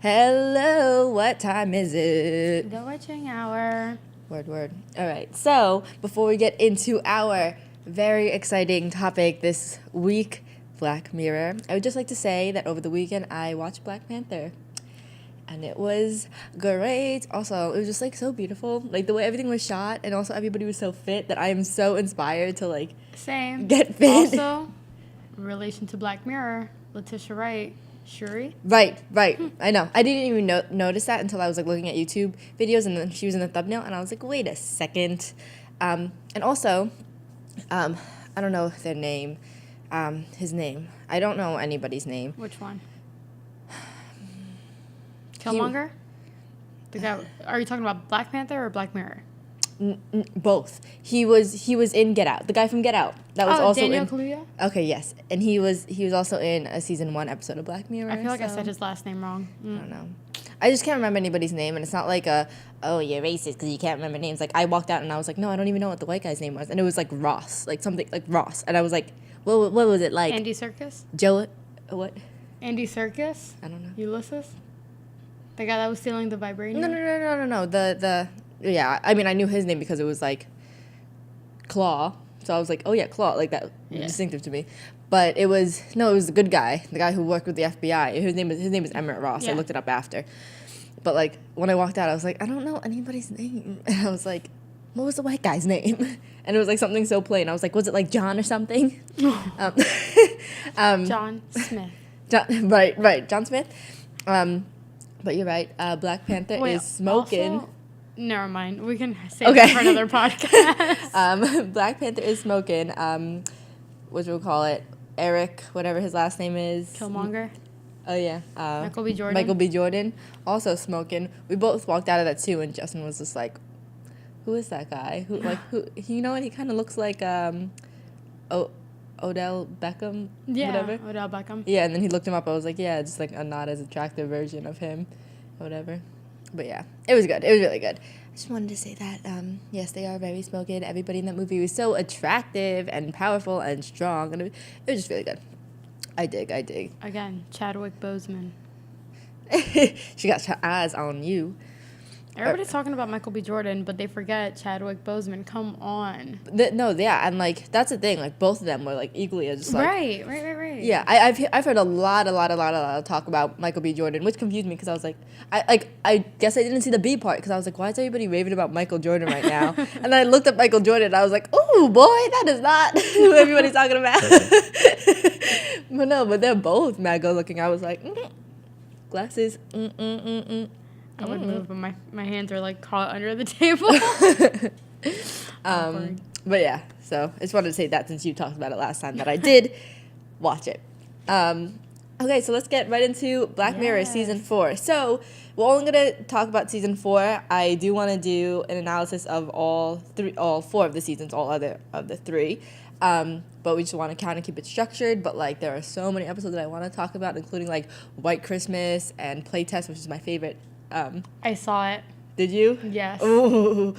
Hello, what time is it? The witching hour. Word. All right, so before we get into our very exciting topic this week, Black Mirror, I would just like to say that over the weekend I watched Black Panther. And it was great. Also, it was just like so beautiful. Like the way everything was shot, and also everybody was so fit that I am so inspired to like Same. get fit. Also, relation to Black Mirror, Letitia Wright, Shuri. Right. I know. I didn't even notice that until I was like looking at YouTube videos, and then she was in the thumbnail, and I was like, wait a second. And also, I don't know their name. His name. I don't know anybody's name. Which one? Killmonger? The guy. Are you talking about Black Panther or Black Mirror? Both. He was in Get Out. The guy from Get Out. That was also Daniel in. Kaluuya? Okay, yes, and he was also in a season 1 episode of Black Mirror. I feel like I said his last name wrong. I don't know. I just can't remember anybody's name, and it's not like you're racist because you can't remember names. Like I walked out and I was like, no, I don't even know what the white guy's name was, and it was like Ross, like something like Ross, and I was like, what was it like? Andy Serkis? Joe, what? Andy Serkis? I don't know. Ulysses? The guy that was stealing the vibranium? No. Yeah, I mean, I knew his name because it was like Claw. So I was like, oh yeah, Claw, like that, distinctive to me. But it was the good guy, the guy who worked with the FBI. His name is Emmett Ross. Yeah. I looked it up after. But like when I walked out, I was like, I don't know anybody's name. And I was like, what was the white guy's name? And it was like something so plain. I was like, was it like John or something? John Smith. Right, John Smith. But you're right. Black Panther is smoking. Also, never mind. We can save it for another podcast. Black Panther is smoking. What we'll call it, Eric, whatever his last name is. Killmonger. Oh yeah. Michael B. Jordan. Also smoking. We both walked out of that too, and Justin was just like, "Who is that guy? Who? You know what? He kind of looks like Odell Beckham, whatever. Odell Beckham. Yeah, and then he looked him up. I was like, yeah, just like a not as attractive version of him, whatever. But yeah, it was good. It was really good. I just wanted to say that, yes, they are very smoking. Everybody in that movie was so attractive and powerful and strong, and it was just really good. I dig. Again, Chadwick Boseman. She got her eyes on you. Everybody's talking about Michael B. Jordan, but they forget Chadwick Boseman. Come on. And like that's the thing. Like both of them were like equally as just like right. Yeah, I've heard a lot of talk about Michael B. Jordan, which confused me because I was like, I guess I didn't see the B part because I was like, why is everybody raving about Michael Jordan right now? And then I looked up Michael Jordan and I was like, oh boy, that is not who everybody's talking about. But they're both mad good looking. I was like, glasses. I would move, but my hands are like caught under the table. But yeah, so I just wanted to say that since you talked about it last time that I did watch it. Okay, so let's get right into Black Mirror season 4. So we're only gonna talk about season 4. I do want to do an analysis of all 4 of the seasons, all other of the 3. But we just want to kind of keep it structured. But like there are so many episodes that I want to talk about, including like White Christmas and Playtest, which is my favorite. I saw it. Did you? Yes. Ooh.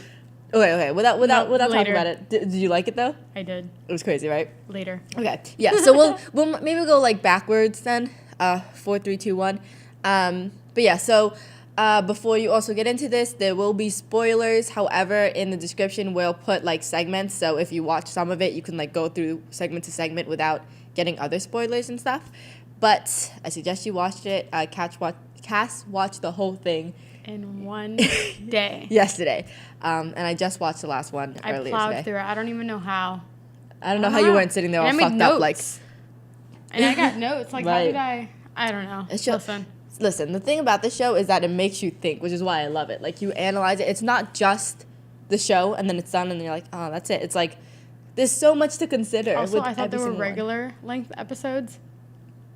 Okay. Without later. talking about it, did you like it though? I did. It was crazy, right? Later. Okay. Yeah. So we'll maybe go like backwards then. 4, 3, 2, 1. But yeah. So before you also get into this, there will be spoilers. However, in the description we'll put like segments. So if you watch some of it, you can like go through segment to segment without getting other spoilers and stuff. But I suggest you watch it. Kass watched the whole thing in one day. Yesterday. And I just watched the last one earlier today. I plowed through it. I don't even know how. I don't know how you weren't sitting there all fucked up. Like, and I got notes. Like, right. How did I don't know. Listen, the thing about this show is that it makes you think, which is why I love it. Like, you analyze it. It's not just the show, and then it's done, and you're like, oh, that's it. It's like, there's so much to consider. Also, I thought there were regular length episodes.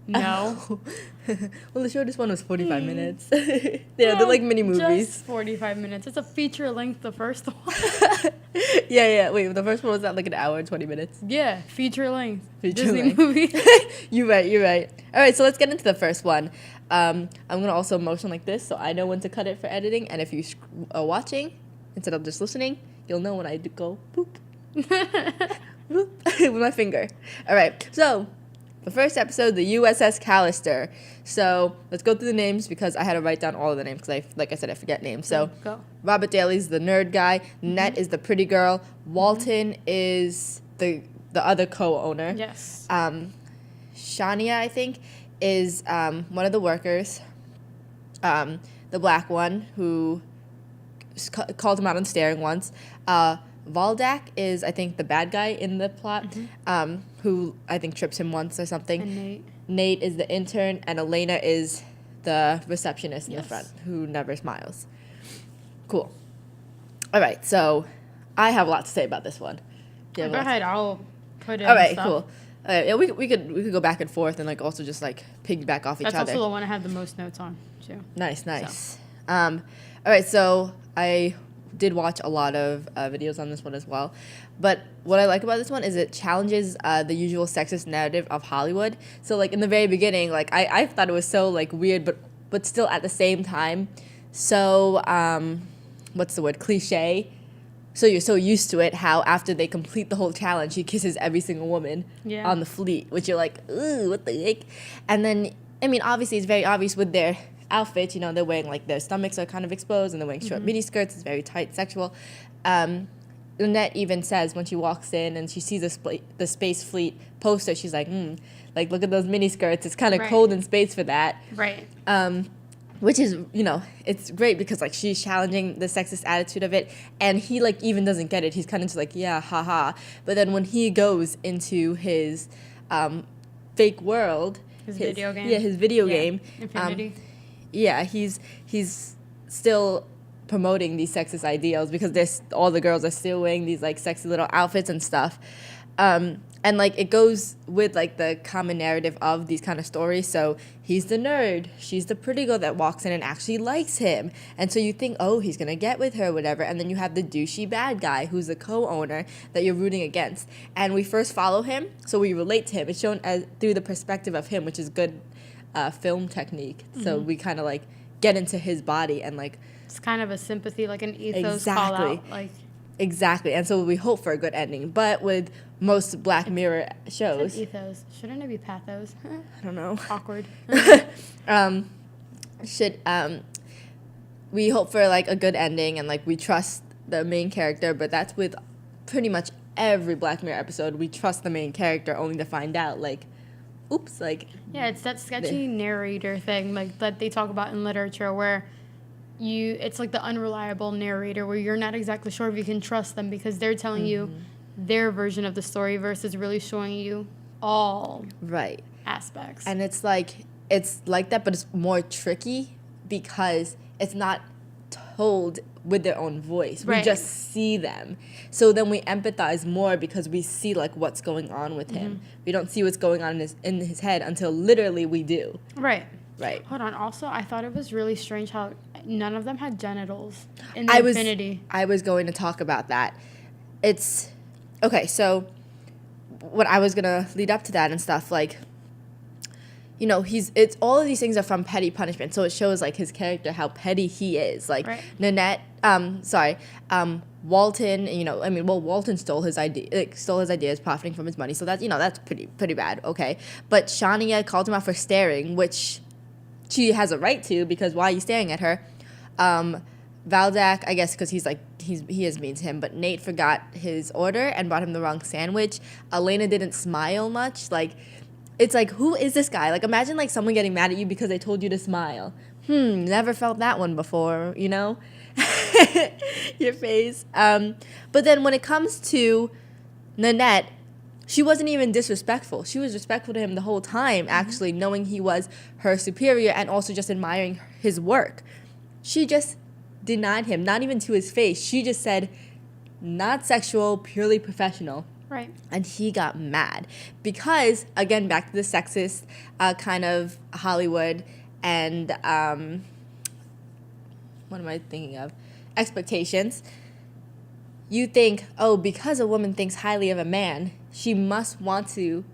No. Well, the shortest one was 45 minutes. They're like mini movies. Just 45 minutes. It's a feature length, the first one. Yeah. Wait, the first one was at like an hour and 20 minutes? Yeah, feature length. Disney movie. You're right. All right, so let's get into the first one. I'm going to also motion like this so I know when to cut it for editing. And if you are watching, instead of just listening, you'll know when I go boop. Boop. With my finger. All right, so The first episode, the U.S.S. Callister. So let's go through the names because I had to write down all of the names because, like I said, I forget names. So Go. Robert Daly's the nerd guy. Net is the pretty girl. Walton is the other co-owner. Yes. Shania, I think, is one of the workers. The black one who called him out on staring once. Valdak is, I think, the bad guy in the plot, who I think trips him once or something. And Nate is the intern, and Elena is the receptionist in the Yes. front who never smiles. Cool. All right, so I have a lot to say about this one. Do you have a Go lot to- ahead. I'll put it. All right, stuff. cool. Yeah, we could go back and forth and like also just like piggyback off each That's other. also the one I had the most notes on too. Nice. All right, so I did watch a lot of videos on this one as well. But what I like about this one is it challenges the usual sexist narrative of Hollywood. So like in the very beginning, like I thought it was so like weird, but still at the same time, so what's the word? Cliche. So you're so used to it, how after they complete the whole challenge, he kisses every single woman on the fleet, which you're like, ooh, what the heck? And then, I mean, obviously it's very obvious with their outfits, you know, they're wearing, like, their stomachs are kind of exposed, and they're wearing short mini skirts, it's very tight, sexual. Lynette even says when she walks in and she sees the Space Fleet poster, she's like, like, look at those mini skirts, it's kind of cold in space for that. Right. Which is, you know, it's great because, like, she's challenging the sexist attitude of it, and he, like, even doesn't get it. He's kind of just like, yeah, haha. But then when he goes into his fake world... His video game. Yeah, his video game. Infinity. Yeah, he's still promoting these sexist ideals because all the girls are still wearing these, like, sexy little outfits and stuff. And, like, it goes with, like, the common narrative of these kind of stories. So he's the nerd. She's the pretty girl that walks in and actually likes him. And so you think, oh, he's going to get with her, whatever. And then you have the douchey bad guy who's the co-owner that you're rooting against. And we first follow him, so we relate to him. It's shown through the perspective of him, which is good film technique. So we kind of, like, get into his body and, like... It's kind of a sympathy, like an ethos Exactly. call out. Like, exactly. And so we hope for a good ending. But with most Black Mirror shows... ethos. Shouldn't it be pathos? I don't know. Awkward. We hope for like a good ending and like we trust the main character, but that's with pretty much every Black Mirror episode. We trust the main character only to find out like, oops, like... Yeah, it's that sketchy narrator thing like that they talk about in literature where it's like the unreliable narrator where you're not exactly sure if you can trust them because they're telling you their version of the story versus really showing you all Right. aspects. And it's like that, but it's more tricky because it's not told with their own voice. We Right. just see them. So then we empathize more because we see like what's going on with him. We don't see what's going on in his head until literally we do. Right. Right. Hold on. Also, I thought it was really strange how none of them had genitals in the Infinity. I was going to talk about that. It's okay. So what I was gonna lead up to that and stuff like, you know, it's all of these things are from Petty Punishment, so it shows like his character how petty he is. Like Right. Nanette, Walton. You know, I mean, well, Walton stole his ideas, profiting from his money. So that's that's pretty bad. Okay, but Shania called him out for staring, which she has a right to because why are you staring at her? Valdak, I guess, because he is mean to him, but Nate forgot his order and brought him the wrong sandwich. Elena didn't smile much. Like, it's like, who is this guy? Like, imagine, like, someone getting mad at you because they told you to smile. Never felt that one before, you know? Your face. But then when it comes to Nanette, she wasn't even disrespectful. She was respectful to him the whole time, actually, knowing he was her superior and also just admiring his work. She just denied him, not even to his face. She just said, not sexual, purely professional. Right. And he got mad because, again, back to the sexist kind of Hollywood and what am I thinking of? Expectations. You think, oh, because a woman thinks highly of a man, she must want to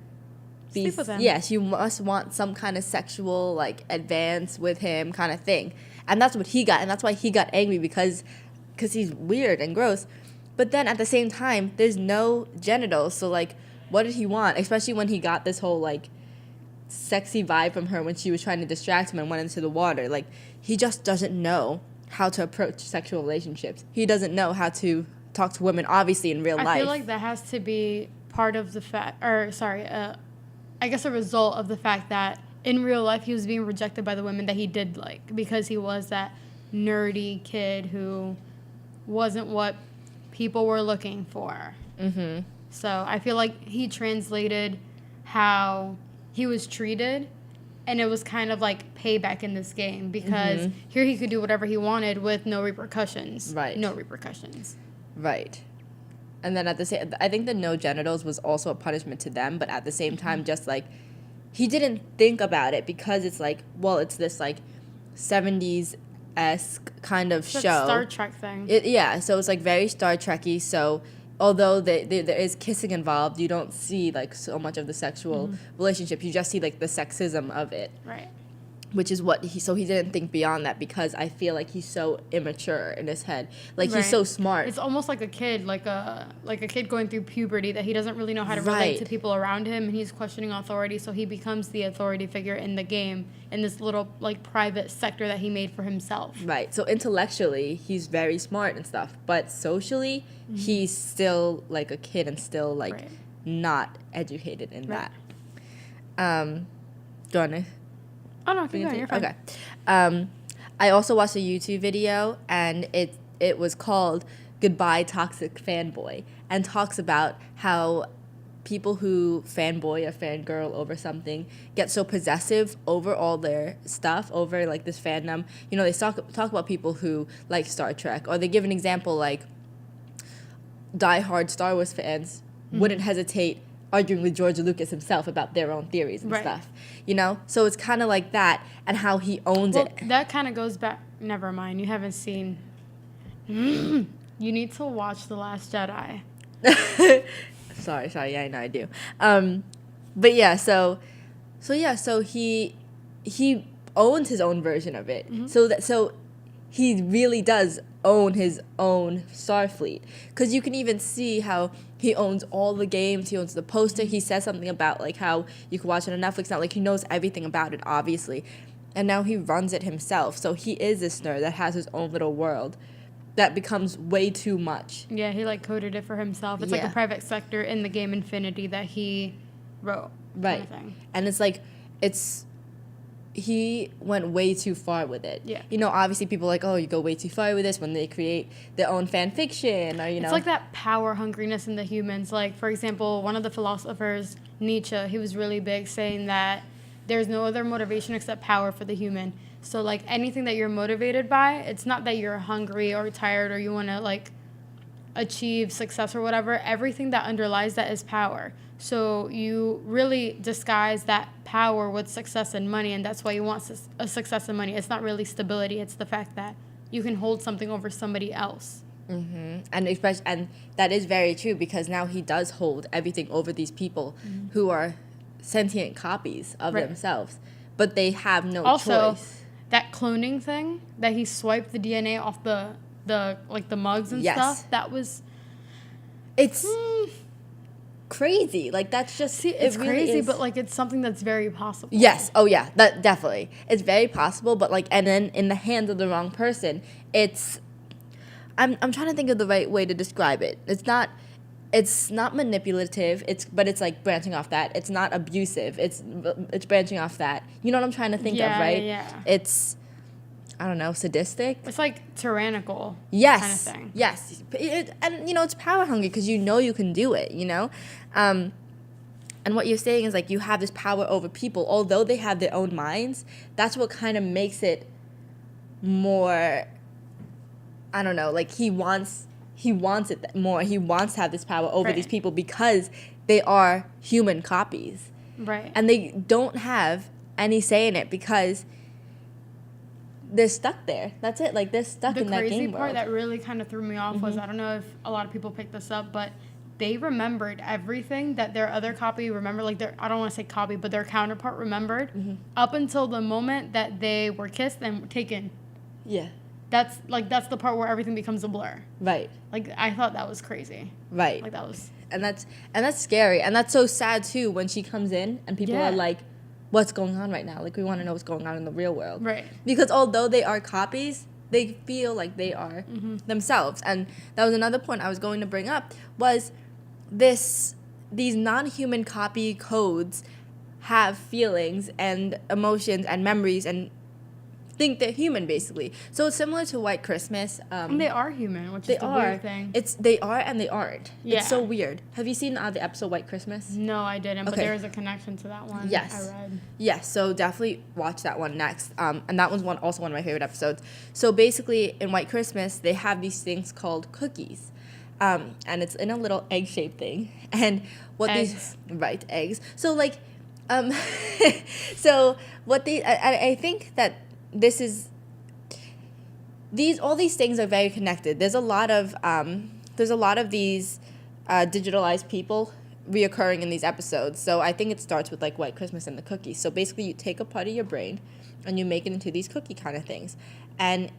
be... Sleep with him. Yeah, she must want some kind of sexual, like, advance with him kind of thing. And that's what he got, and that's why he got angry because he's weird and gross. But then at the same time, there's no genitals, so, like, what did he want? Especially when he got this whole, like, sexy vibe from her when she was trying to distract him and went into the water. Like, he just doesn't know how to approach sexual relationships. He doesn't know how to talk to women, obviously, in real life. I feel like that has to be part of the I guess a result of the fact that in real life he was being rejected by the women that he did like, because he was that nerdy kid who wasn't what people were looking for. Mm-hmm. So I feel like he translated how he was treated, and it was kind of like payback in this game, because here he could do whatever he wanted with no repercussions. Right. No repercussions. Right. And then at the same, I think the no genitals was also a punishment to them, but at the same time, just like, he didn't think about it, because it's like, well, it's this like 70s-esque kind of show. Star Trek thing. So it's like very Star Trek-y. So although there is kissing involved, you don't see like so much of the sexual relationship. You just see like the sexism of it. Right. Which is what he didn't think beyond that, because I feel like he's so immature in his head. Like, he's so smart. It's almost like a kid, like a kid going through puberty, that he doesn't really know how to relate to people around him, and he's questioning authority, so he becomes the authority figure in the game, in this little like private sector that he made for himself. Right. So intellectually, he's very smart and stuff, but socially, he's still like a kid and still like not educated in that. Go on. Oh, no, keep going, you're fine. Okay. I also watched a YouTube video, and it was called Goodbye Toxic Fanboy, and talks about how people who fanboy or fangirl over something get so possessive over all their stuff, over like this fandom. You know, they talk about people who like Star Trek, or they give an example like diehard Star Wars fans wouldn't hesitate arguing with George Lucas himself about their own theories and stuff, you know? So it's kind of like that, and how he owns it. That kind of goes back... Never mind, you haven't seen... You need to watch The Last Jedi. Sorry, yeah, I know I do. But yeah, so he owns his own version of it. So he really does own his own Starfleet, because you can even see how he owns all the games, he owns the poster. He says something about like how you can watch it on Netflix now, like he knows everything about it, obviously, and now he runs it himself. So he is this nerd that has his own little world that becomes way too much. Yeah, he like coded it for himself. It's like a private sector in the game Infinity that he wrote, kind of thing. And it's like, he went way too far with it. Yeah. You know, obviously people are like, oh, you go way too far with this when they create their own fan fiction, or, you know. It's like that power hungriness in the humans. Like, for example, one of the philosophers, Nietzsche, he was really big saying that there's no other motivation except power for the human. So, like, anything that you're motivated by, it's not that you're hungry or tired or you want to, like, achieve success or whatever. Everything that underlies that is power. So you really disguise that power with success and money, and that's why you want a success and money. It's not really stability. It's the fact that you can hold something over somebody else. And that is very true, because now he does hold everything over these people who are sentient copies of themselves, but they have no choice. Also, that cloning thing that he swiped the DNA off the mugs and stuff. That was... It's... crazy. Like, that's just... See, it's really crazy, but, like, it's something that's very possible. Yes. Oh, yeah. That definitely. It's very possible, but, like, and then in the hands of the wrong person, it's... I'm trying to think of the right way to describe it. It's not manipulative, but it's, like, branching off that. It's not abusive. It's branching off that. You know what I'm trying to think of, right? Yeah. It's... I don't know, sadistic? It's like tyrannical kind of thing. Yes. And, you know, it's power hungry, because you know you can do it, you know? And what you're saying is, like, you have this power over people. Although they have their own minds, that's what kind of makes it more, I don't know, like, he wants it more. He wants to have this power over these people, because they are human copies. Right. And they don't have any say in it, because... they're stuck there. That's it. Like, they're stuck in that game world. The crazy part that really kind of threw me off was, I don't know if a lot of people picked this up, but they remembered everything that their other copy remembered. Like, I don't want to say copy, but their counterpart remembered up until the moment that they were kissed and taken. Yeah. That's the part where everything becomes a blur. Right. Like, I thought that was crazy. Right. Like, that was... And that's scary. And that's so sad, too, when she comes in and people are like, what's going on right now. Like, we want to know what's going on in the real world. Right. Because although they are copies, they feel like they are themselves. And that was another point I was going to bring up, was these non-human copy codes have feelings and emotions and memories and think they're human, basically. So it's similar to White Christmas. And they are human, which is the weird thing. They are and they aren't. Yeah. It's so weird. Have you seen the episode White Christmas? No, I didn't, but there is a connection to that one. Yes. I read. Yes, so definitely watch that one next. And that one's also one of my favorite episodes. So basically, in White Christmas, they have these things called cookies. And it's in a little egg-shaped thing. And what eggs. Eggs. So, like, so what I think that this is, all these things are very connected. There's a lot of these digitalized people reoccurring in these episodes. So I think it starts with like White Christmas and the cookies. So basically, you take a part of your brain and you make it into these cookie kind of things. And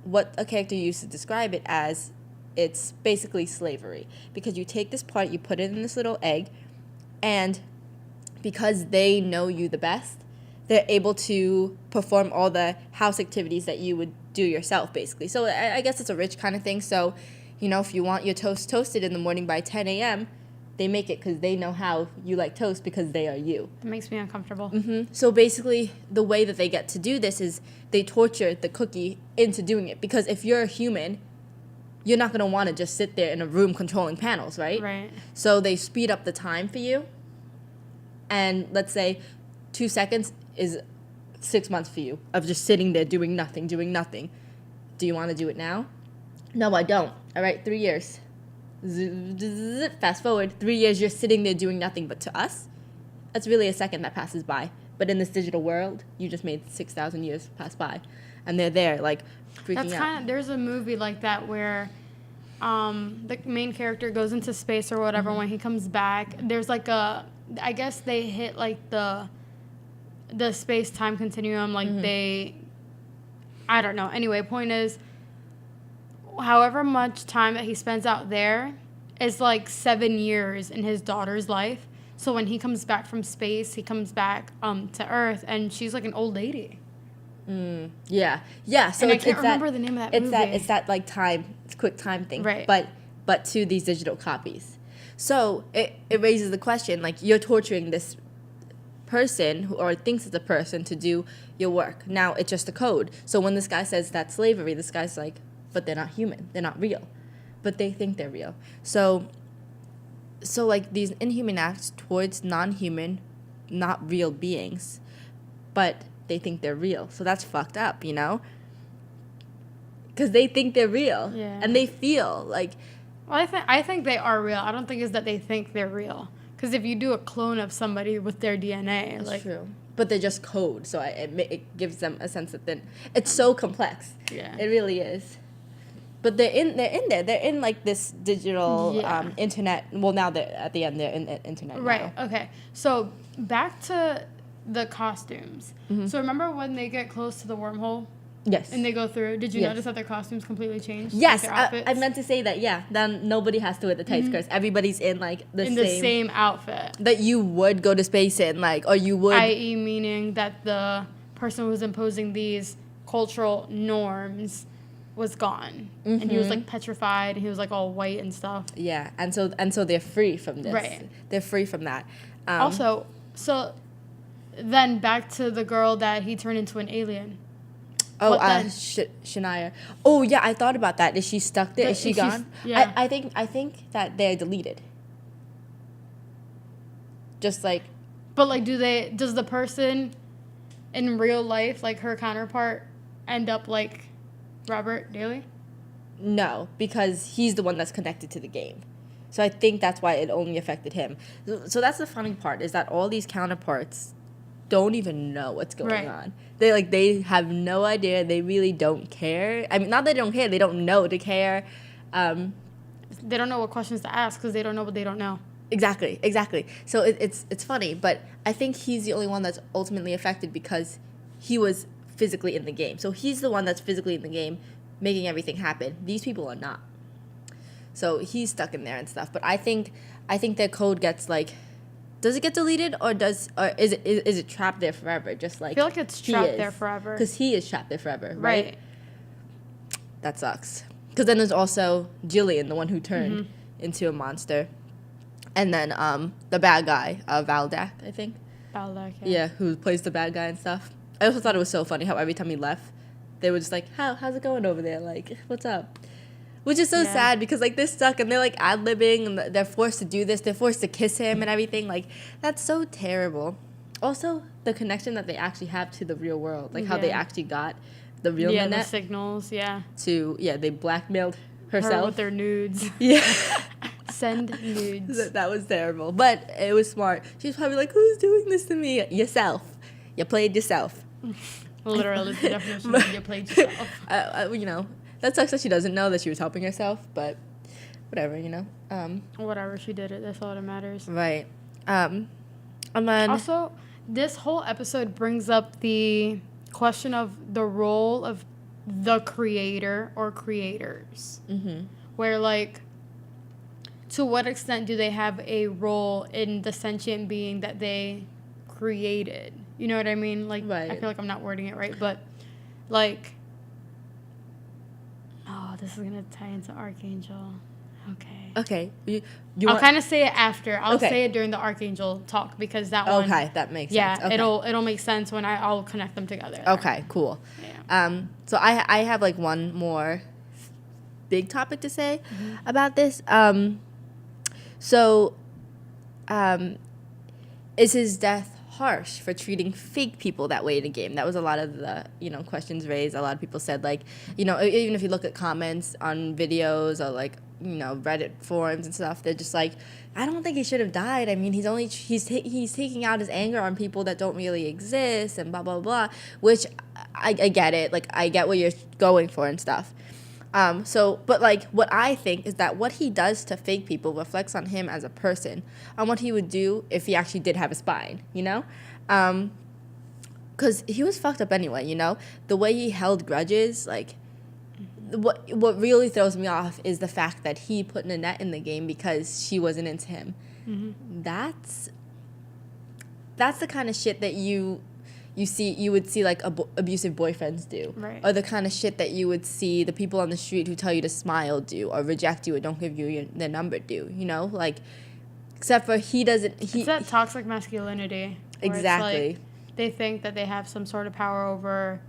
what a character used to describe it as, it's basically slavery, because you take this part, you put it in this little egg, and because they know you the best, they're able to perform all the house activities that you would do yourself, basically. So I guess it's a rich kind of thing. So, you know, if you want your toast toasted in the morning by 10 a.m., they make it because they know how you like toast, because they are you. It makes me uncomfortable. So basically, the way that they get to do this is they torture the cookie into doing it. Because if you're a human, you're not going to want to just sit there in a room controlling panels, right? Right. So they speed up the time for you. And let's say 2 seconds is 6 months for you of just sitting there doing nothing. Do you want to do it now? No, I don't. All right, 3 years. Fast forward, 3 years, you're sitting there doing nothing. But to us, that's really a second that passes by. But in this digital world, you just made 6,000 years pass by. And they're there, like, freaking out. There's a movie like that where the main character goes into space or whatever. When he comes back, there's like I guess they hit like the space-time continuum, like I don't know. Anyway, point is, however much time that he spends out there is like 7 years in his daughter's life. So when he comes back from space, he comes back to Earth, and she's like an old lady. Yeah. So and I can't remember the name of that movie. It's that like quick time thing. Right. But to these digital copies. So it raises the question, like, you're torturing this person or thinks it's a person to do your work. Now it's just a code. So when this guy says that's slavery, this guy's like, but they're not human. They're not real. But they think they're real. So like these inhuman acts towards non-human, not real beings, but they think they're real. So that's fucked up, you know? Because they think they're real. Yeah. And they feel like... Well, I think they are real. I don't think it's that they think they're real. Because if you do a clone of somebody with their DNA... That's true. But they're just code, so it gives them a sense that it's so complex. Yeah. It really is. But they're in there. They're in, like, this digital internet... Well, now at the end, they're in the internet Right, now. okay. So, back to the costumes. So, remember when they get close to the wormhole? Yes. And they go through. Did you notice that their costumes completely changed? Yes, like their I meant to say that, yeah. Then nobody has to wear the tight skirts. Everybody's in, like, the same outfit. That you would go to space in, like, or you would... I.e. meaning that the person who was imposing these cultural norms was gone. And he was, like, petrified. And he was, like, all white and stuff. Yeah, and so they're free from this. Right. They're free from that. Also, so then back to the girl that he turned into an alien. Oh, Shania. Oh, yeah, I thought about that. Is she stuck there? Is she gone? Yeah. I think that they're deleted. Just like... But, like, does the person in real life, like her counterpart, end up like Robert Daly? No, because he's the one that's connected to the game. So I think that's why it only affected him. So that's the funny part, is that all these counterparts don't even know what's going on. They have no idea. They really don't care. I mean, not that they don't care. They don't know to care. They don't know what questions to ask because they don't know what they don't know. Exactly. So it's funny, but I think he's the only one that's ultimately affected because he was physically in the game. So he's the one that's physically in the game, making everything happen. These people are not. So he's stuck in there and stuff. But I think their code gets, like, does it get deleted or is it trapped there forever? Just like I feel like it's trapped there forever. Because he is trapped there forever, right? That sucks. Because then there's also Jillian, the one who turned into a monster. And then the bad guy, Valdak, I think. Valdak, yeah, who plays the bad guy and stuff. I also thought it was so funny how every time he left, they were just like, how's it going over there? Like, what's up? Which is so sad because, like, they're stuck and they're, like, ad-libbing and they're forced to do this. They're forced to kiss him and everything. Like, that's so terrible. Also, the connection that they actually have to the real world. Like, how they actually got the real Nanette. Yeah, the signals, they blackmailed herself. Her with their nudes. Yeah. Send nudes. That was terrible. But it was smart. She was probably like, who's doing this to me? Yourself. You played yourself. Literally, the definition of you played yourself. You know. That sucks that she doesn't know that she was helping herself, but whatever, you know. Whatever, she did it. That's all that matters. Right. And then... Also, this whole episode brings up the question of the role of the creator or creators. Mm-hmm. Where, like, to what extent do they have a role in the sentient being that they created? You know what I mean? Like, right. I feel like I'm not wording it right, but, like... Oh, this is going to tie into Arkangel. Okay. I'll kind of say it after. I'll say it during the Arkangel talk because that one... Okay, that makes sense. Yeah, okay. it'll make sense when I'll connect them together. Okay, cool. Yeah. So I have, like, one more big topic to say about this. Is his death harsh for treating fake people that way in a game? That was a lot of the, questions raised. A lot of people said, like, even if you look at comments on videos or, like, Reddit forums and stuff, they're just like, I don't think he should have died. I mean, he's taking out his anger on people that don't really exist and blah, blah, blah, which I get it. Like, I get what you're going for and stuff. But, like, what I think is that what he does to fake people reflects on him as a person, on what he would do if he actually did have a spine, because he was fucked up anyway, the way he held grudges, like, what really throws me off is the fact that he put Nanette in the game because she wasn't into him. Mm-hmm. That's the kind of shit that you would see like abusive boyfriends do, right? Or the kind of shit that you would see the people on the street who tell you to smile do, or reject you or don't give you their number do, like, except for he doesn't. It's that toxic masculinity. Exactly. Like they think that they have some sort of power over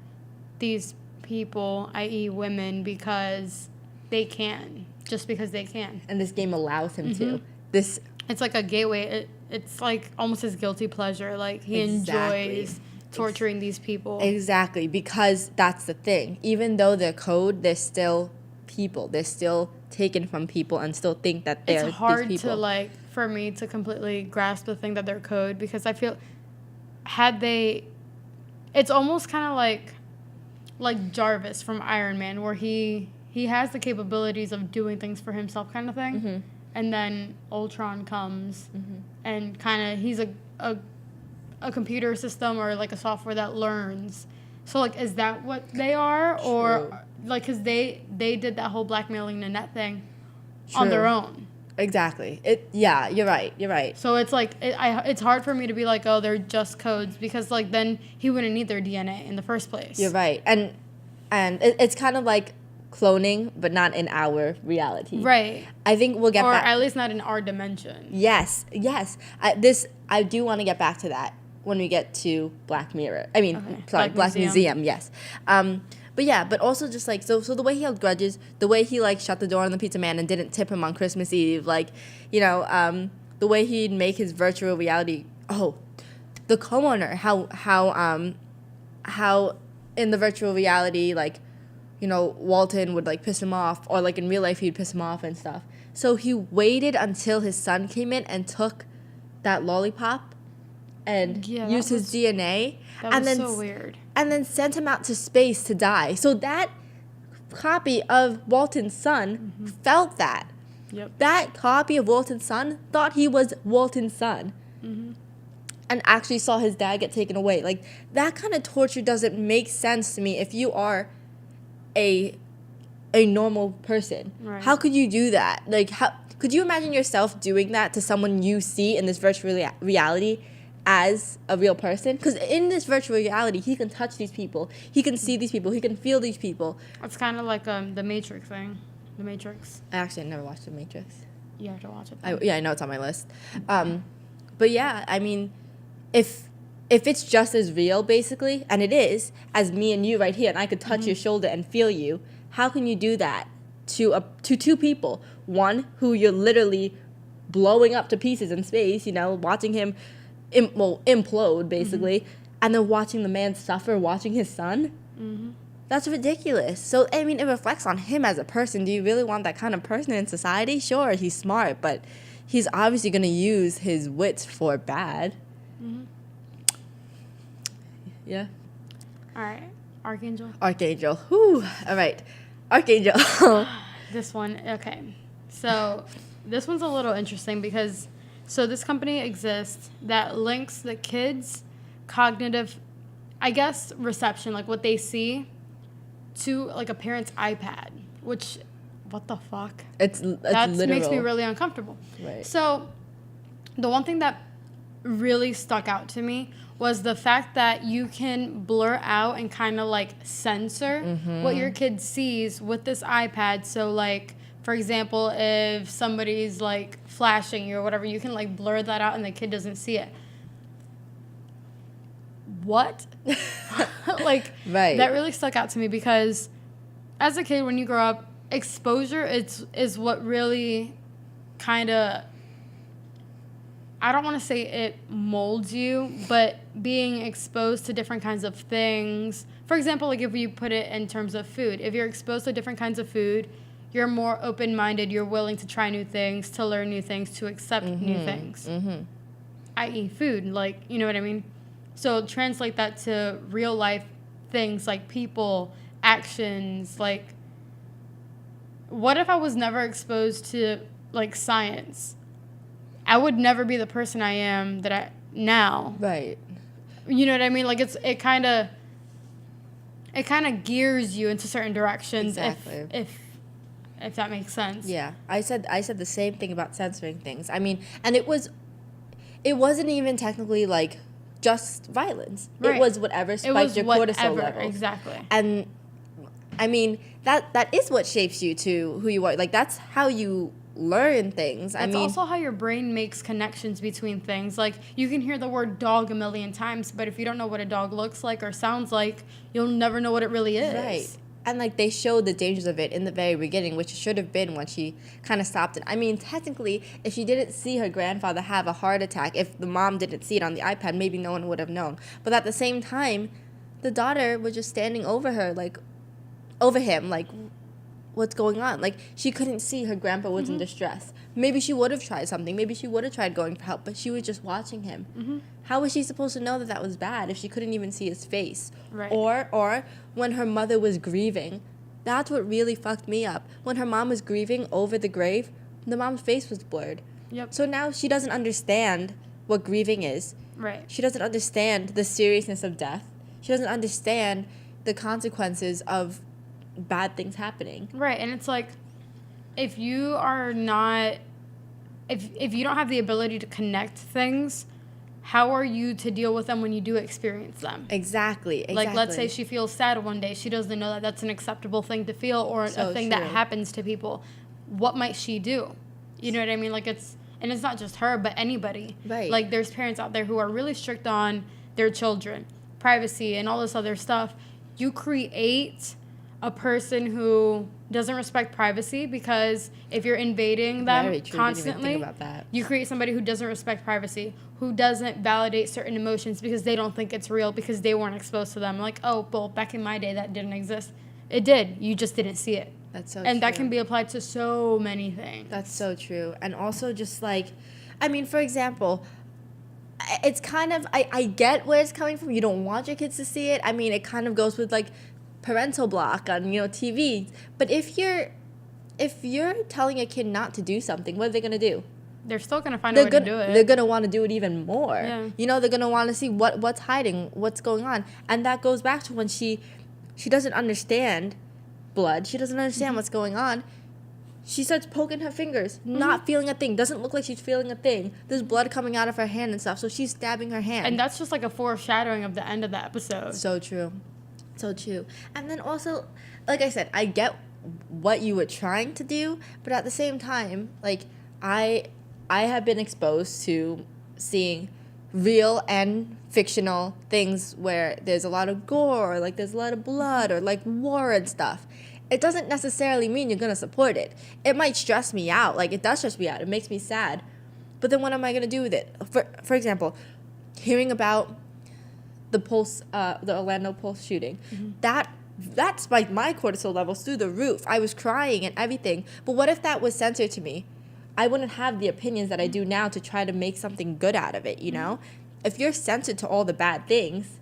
these people, i.e. women, because they can, just because they can. And this game allows him to. It's like a gateway. It's like almost his guilty pleasure. Like he enjoys torturing these people. Exactly, because that's the thing. Even though they're code, they're still people. They're still taken from people and still think that they're these people. It's hard to, like, for me to completely grasp the thing that they're code, because I feel it's almost kind of like Jarvis from Iron Man, where he has the capabilities of doing things for himself kind of thing. Mm-hmm. And then Ultron comes and kind of he's a computer system or like a software that learns. So, like, is that what they are? True. Or, like, because they did that whole blackmailing Nanette thing on their own. Exactly. Yeah, you're right. So it's like, it's hard for me to be like, oh, they're just codes, because, like, then he wouldn't need their DNA in the first place. You're right. And it's kind of like cloning, but not in our reality. Right. I think we'll get back. Or at least not in our dimension. Yes. I do want to get back to that when we get to Black Mirror. I mean, sorry, Black Museum, yes. But also just, like, so the way he held grudges, the way he, like, shut the door on the pizza man and didn't tip him on Christmas Eve, like, the way he'd make his virtual reality, the co-owner, how in the virtual reality, like, Walton would, like, piss him off, or, like, in real life he'd piss him off and stuff. So he waited until his son came in and took that lollipop and used his DNA. That was so weird. And then sent him out to space to die. So that copy of Walton's son felt that. Yep. That copy of Walton's son thought he was Walton's son. Mm-hmm. And actually saw his dad get taken away. Like, that kind of torture doesn't make sense to me if you are a normal person. Right. How could you do that? Like, how Could you imagine yourself doing that to someone you see in this virtual reality as a real person? Because in this virtual reality, he can touch these people, he can see these people, he can feel these people. It's kind of like the Matrix thing. The Matrix. I actually never watched The Matrix. You have to watch it. I know it's on my list. But yeah, I mean, if it's just as real, basically, and it is, as me and you right here, and I could touch your shoulder and feel you, how can you do that to two people? One who you're literally blowing up to pieces in space, you know, watching him implode, basically, and then watching the man suffer, watching his son. That's ridiculous. So, I mean, it reflects on him as a person. Do you really want that kind of person in society? Sure, he's smart, but he's obviously going to use his wits for bad. Yeah. All right. Arkangel. Whew. All right. Arkangel. This one. Okay. So this one's a little interesting because this company exists that links the kids' cognitive, I guess, reception, like what they see, to like a parent's iPad, which, what the fuck? That makes me really uncomfortable. Right. So the one thing that really stuck out to me was the fact that you can blur out and kind of like censor what your kid sees with this iPad. So like, for example, if somebody's like flashing you or whatever, you can like blur that out and the kid doesn't see it. What? Like, right. That really stuck out to me because as a kid, when you grow up, exposure is what really kind of, I don't want to say it molds you, but being exposed to different kinds of things. For example, like if you put it in terms of food, if you're exposed to different kinds of food, you're more open-minded, you're willing to try new things, to learn new things, to accept new things, i.e. food, like, you know what I mean? So translate that to real life things like people, actions, like, what if I was never exposed to, like, science? I would never be the person I am that I now. Right. You know what I mean? Like it kind of gears you into certain directions. Exactly. If that makes sense. Yeah. I said the same thing about censoring things. I mean, and it wasn't even technically like just violence. Right. It was whatever spiked your cortisol level. Exactly. And I mean, that is what shapes you to who you are. Like that's how you learn things. It's also how your brain makes connections between things. Like you can hear the word dog a million times, but if you don't know what a dog looks like or sounds like, you'll never know what it really is. Right. And like they showed the dangers of it in the very beginning, which should have been when she kind of stopped it. I mean, technically, if she didn't see her grandfather have a heart attack, if the mom didn't see it on the iPad, maybe no one would have known. But at the same time, the daughter was just standing over him, like, what's going on? Like, she couldn't see her grandpa was in distress. Maybe she would have tried something. Maybe she would have tried going for help, but she was just watching him. How was she supposed to know that was bad if she couldn't even see his face? Right. Or when her mother was grieving, that's what really fucked me up. When her mom was grieving over the grave, the mom's face was blurred. Yep. So now she doesn't understand what grieving is. Right. She doesn't understand the seriousness of death. She doesn't understand the consequences of bad things happening. Right. And it's like, if you are not, if you don't have the ability to connect things, how are you to deal with them when you do experience them? Exactly. Like, let's say she feels sad one day. She doesn't know that that's an acceptable thing to feel or a thing that happens to people. What might she do? You know what I mean? Like, it's not just her, but anybody. Right. Like, there's parents out there who are really strict on their children, privacy, and all this other stuff. You create a person who doesn't respect privacy because if you're invading them constantly, didn't even think about that. You create somebody who doesn't respect privacy, who doesn't validate certain emotions because they don't think it's real because they weren't exposed to them. Like, oh, well, back in my day that didn't exist. It did. You just didn't see it. That's so true. And that can be applied to so many things. That's so true. And also just like, I mean, for example, it's kind of, I get where it's coming from. You don't want your kids to see it. I mean, it kind of goes with like parental block on, TV. But if you're telling a kid not to do something, what are they going to do? They're still going to find a way to do it. They're going to want to do it even more. Yeah. They're going to want to see what's hiding, what's going on. And that goes back to when she doesn't understand blood. She doesn't understand what's going on. she starts poking her fingers, not feeling a thing. Doesn't look like she's feeling a thing. There's blood coming out of her hand and stuff, so she's stabbing her hand. And that's just like a foreshadowing of the end of the episode. So true. So true. And then also, like I said, I get what you were trying to do, but at the same time, like, I have been exposed to seeing real and fictional things where there's a lot of gore, or like there's a lot of blood, or like war and stuff. It doesn't necessarily mean you're going to support it. It might stress me out. Like, it does stress me out. It makes me sad. But then what am I going to do with it? For example, hearing about the Orlando Pulse shooting, that spiked my cortisol levels through the roof. I was crying and everything. But what if that was censored to me? I wouldn't have the opinions that I do now to try to make something good out of it, you know? If you're censored to all the bad things,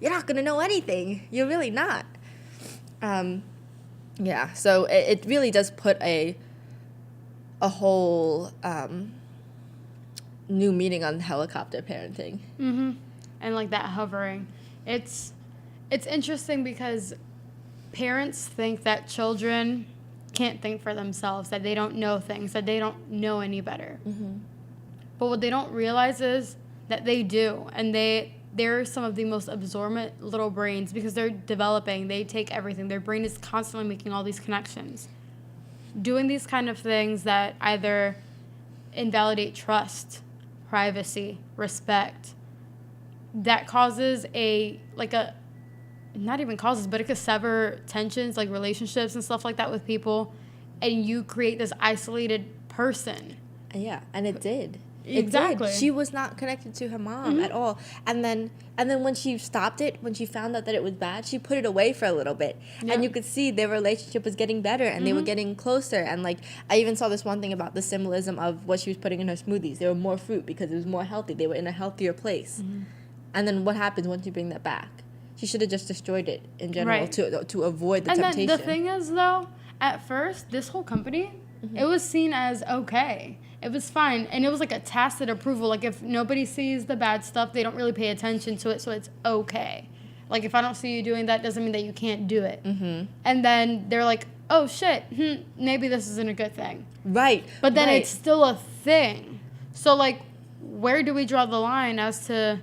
you're not going to know anything. You're really not. Yeah, so it really does put a whole new meaning on helicopter parenting. Mm-hmm. And like that hovering. It's interesting because parents think that children can't think for themselves, that they don't know things, that they don't know any better. Mm-hmm. But what they don't realize is that they do, and they're some of the most absorbent little brains because they're developing. They take everything. Their brain is constantly making all these connections. Doing these kind of things that either invalidate trust, privacy, respect, that causes not even causes, but it could sever tensions, like relationships and stuff like that with people, and you create this isolated person. Yeah, and it did. Exactly. It did. She was not connected to her mom at all. And then when she stopped it, when she found out that it was bad, she put it away for a little bit. Yeah. And you could see their relationship was getting better, and they were getting closer. And like, I even saw this one thing about the symbolism of what she was putting in her smoothies. There were more fruit because it was more healthy. They were in a healthier place. And then what happens once you bring that back? She should have just destroyed it in general to avoid the temptation. And then the thing is, though, at first, this whole company, it was seen as okay. It was fine. And it was like a tacit approval. Like, if nobody sees the bad stuff, they don't really pay attention to it, so it's okay. Like, if I don't see you doing that, doesn't mean that you can't do it. And then they're like, oh, shit, maybe this isn't a good thing. Right. But then it's still a thing. So, like, where do we draw the line as to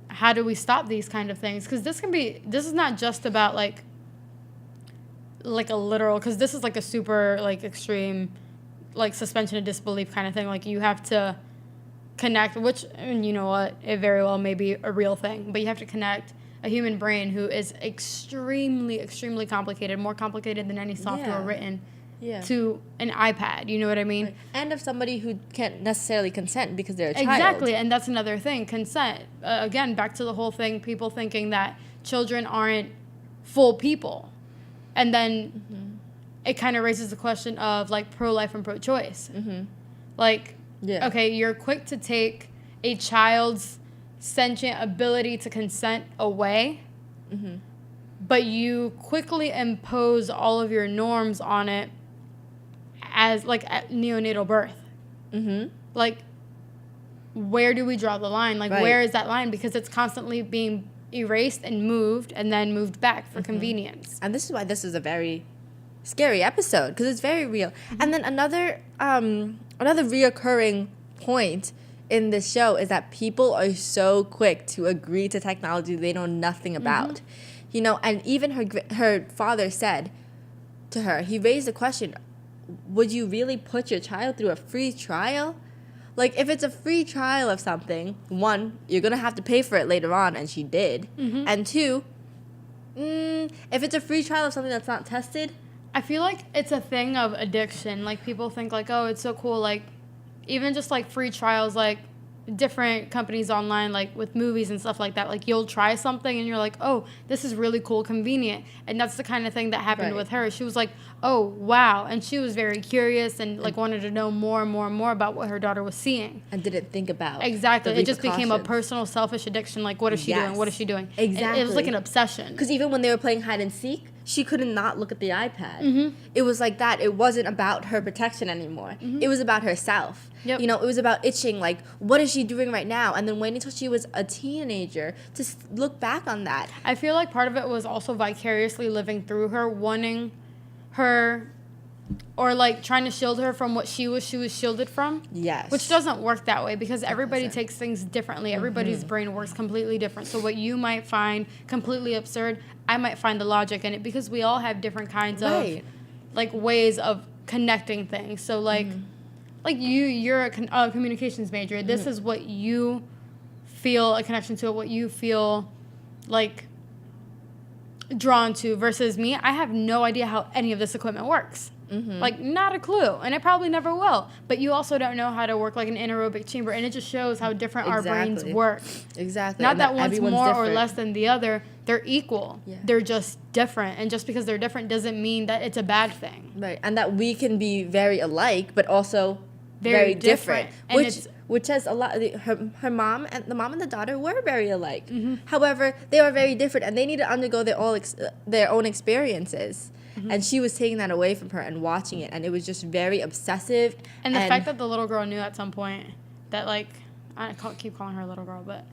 how do we stop these kind of things? Because this is not just about, like a literal, because this is, like, a super, like, extreme, like, suspension of disbelief kind of thing. Like, you have to connect, which, and you know what, it very well may be a real thing, but you have to connect a human brain who is extremely, extremely complicated, more complicated than any software written, to an iPad. You know what I mean? Right. And of somebody who can't necessarily consent because they're a child. Exactly, and that's another thing, consent. Again, back to the whole thing, people thinking that children aren't full people. And then it kind of raises the question of, like, pro-life and pro-choice. Like, okay, you're quick to take a child's sentient ability to consent away, but you quickly impose all of your norms on it as, like, at neonatal birth. Like, where do we draw the line? Like, where is that line? Because it's constantly being erased and then moved back for convenience. And this is why this is a very scary episode, because it's very real. And then another reoccurring point in this show is that people are so quick to agree to technology they know nothing about. You know, and even her father said to her, he raised the question, would you really put your child through a free trial? Like, if it's a free trial of something, one, you're going to have to pay for it later on, and she did. And two, if it's a free trial of something that's not tested, I feel like it's a thing of addiction. Like, people think, like, oh, it's so cool. Like, even just, like, free trials, like, different companies online, like, with movies and stuff like that. Like, you'll try something, and you're like, oh, this is really cool, convenient. And that's the kind of thing that happened with her. She was like, oh, wow. And she was very curious and, like, wanted to know more and more and more about what her daughter was seeing. And didn't think about Exactly. It just became a personal, selfish addiction. Like, what is she doing? What is she doing? Exactly. It was like an obsession. Because even when they were playing hide and seek, she couldn't not look at the iPad. It was like that. It wasn't about her protection anymore. It was about herself. You know, it was about itching, like, what is she doing right now? And then waiting until she was a teenager to look back on that. I feel like part of it was also vicariously living through her, wanting her or like trying to shield her from what she was shielded from. Yes. Which doesn't work that way because everybody 100%. takes things differently. Everybody's brain works completely different. So what you might find completely absurd, I might find the logic in it because we all have different kinds of like ways of connecting things. So like you're a communications major. This is what you feel a connection to, what you feel like drawn to, versus me. I have no idea how any of this equipment works. Like, not a clue, and it probably never will. But you also don't know how to work like an anaerobic chamber, and it just shows how different our brains work. Exactly. Not that one's more different. or less than the other. They're equal. Yeah. They're just different, and just because they're different doesn't mean that it's a bad thing. Right, and that we can be very alike, but also very different. Which has a lot. Her mom and the daughter were very alike. However, they were very different, and they need to undergo their own experiences. And she was taking that away from her and watching it, and it was just very obsessive. And the fact that the little girl knew at some point that, like, I keep calling her a little girl, but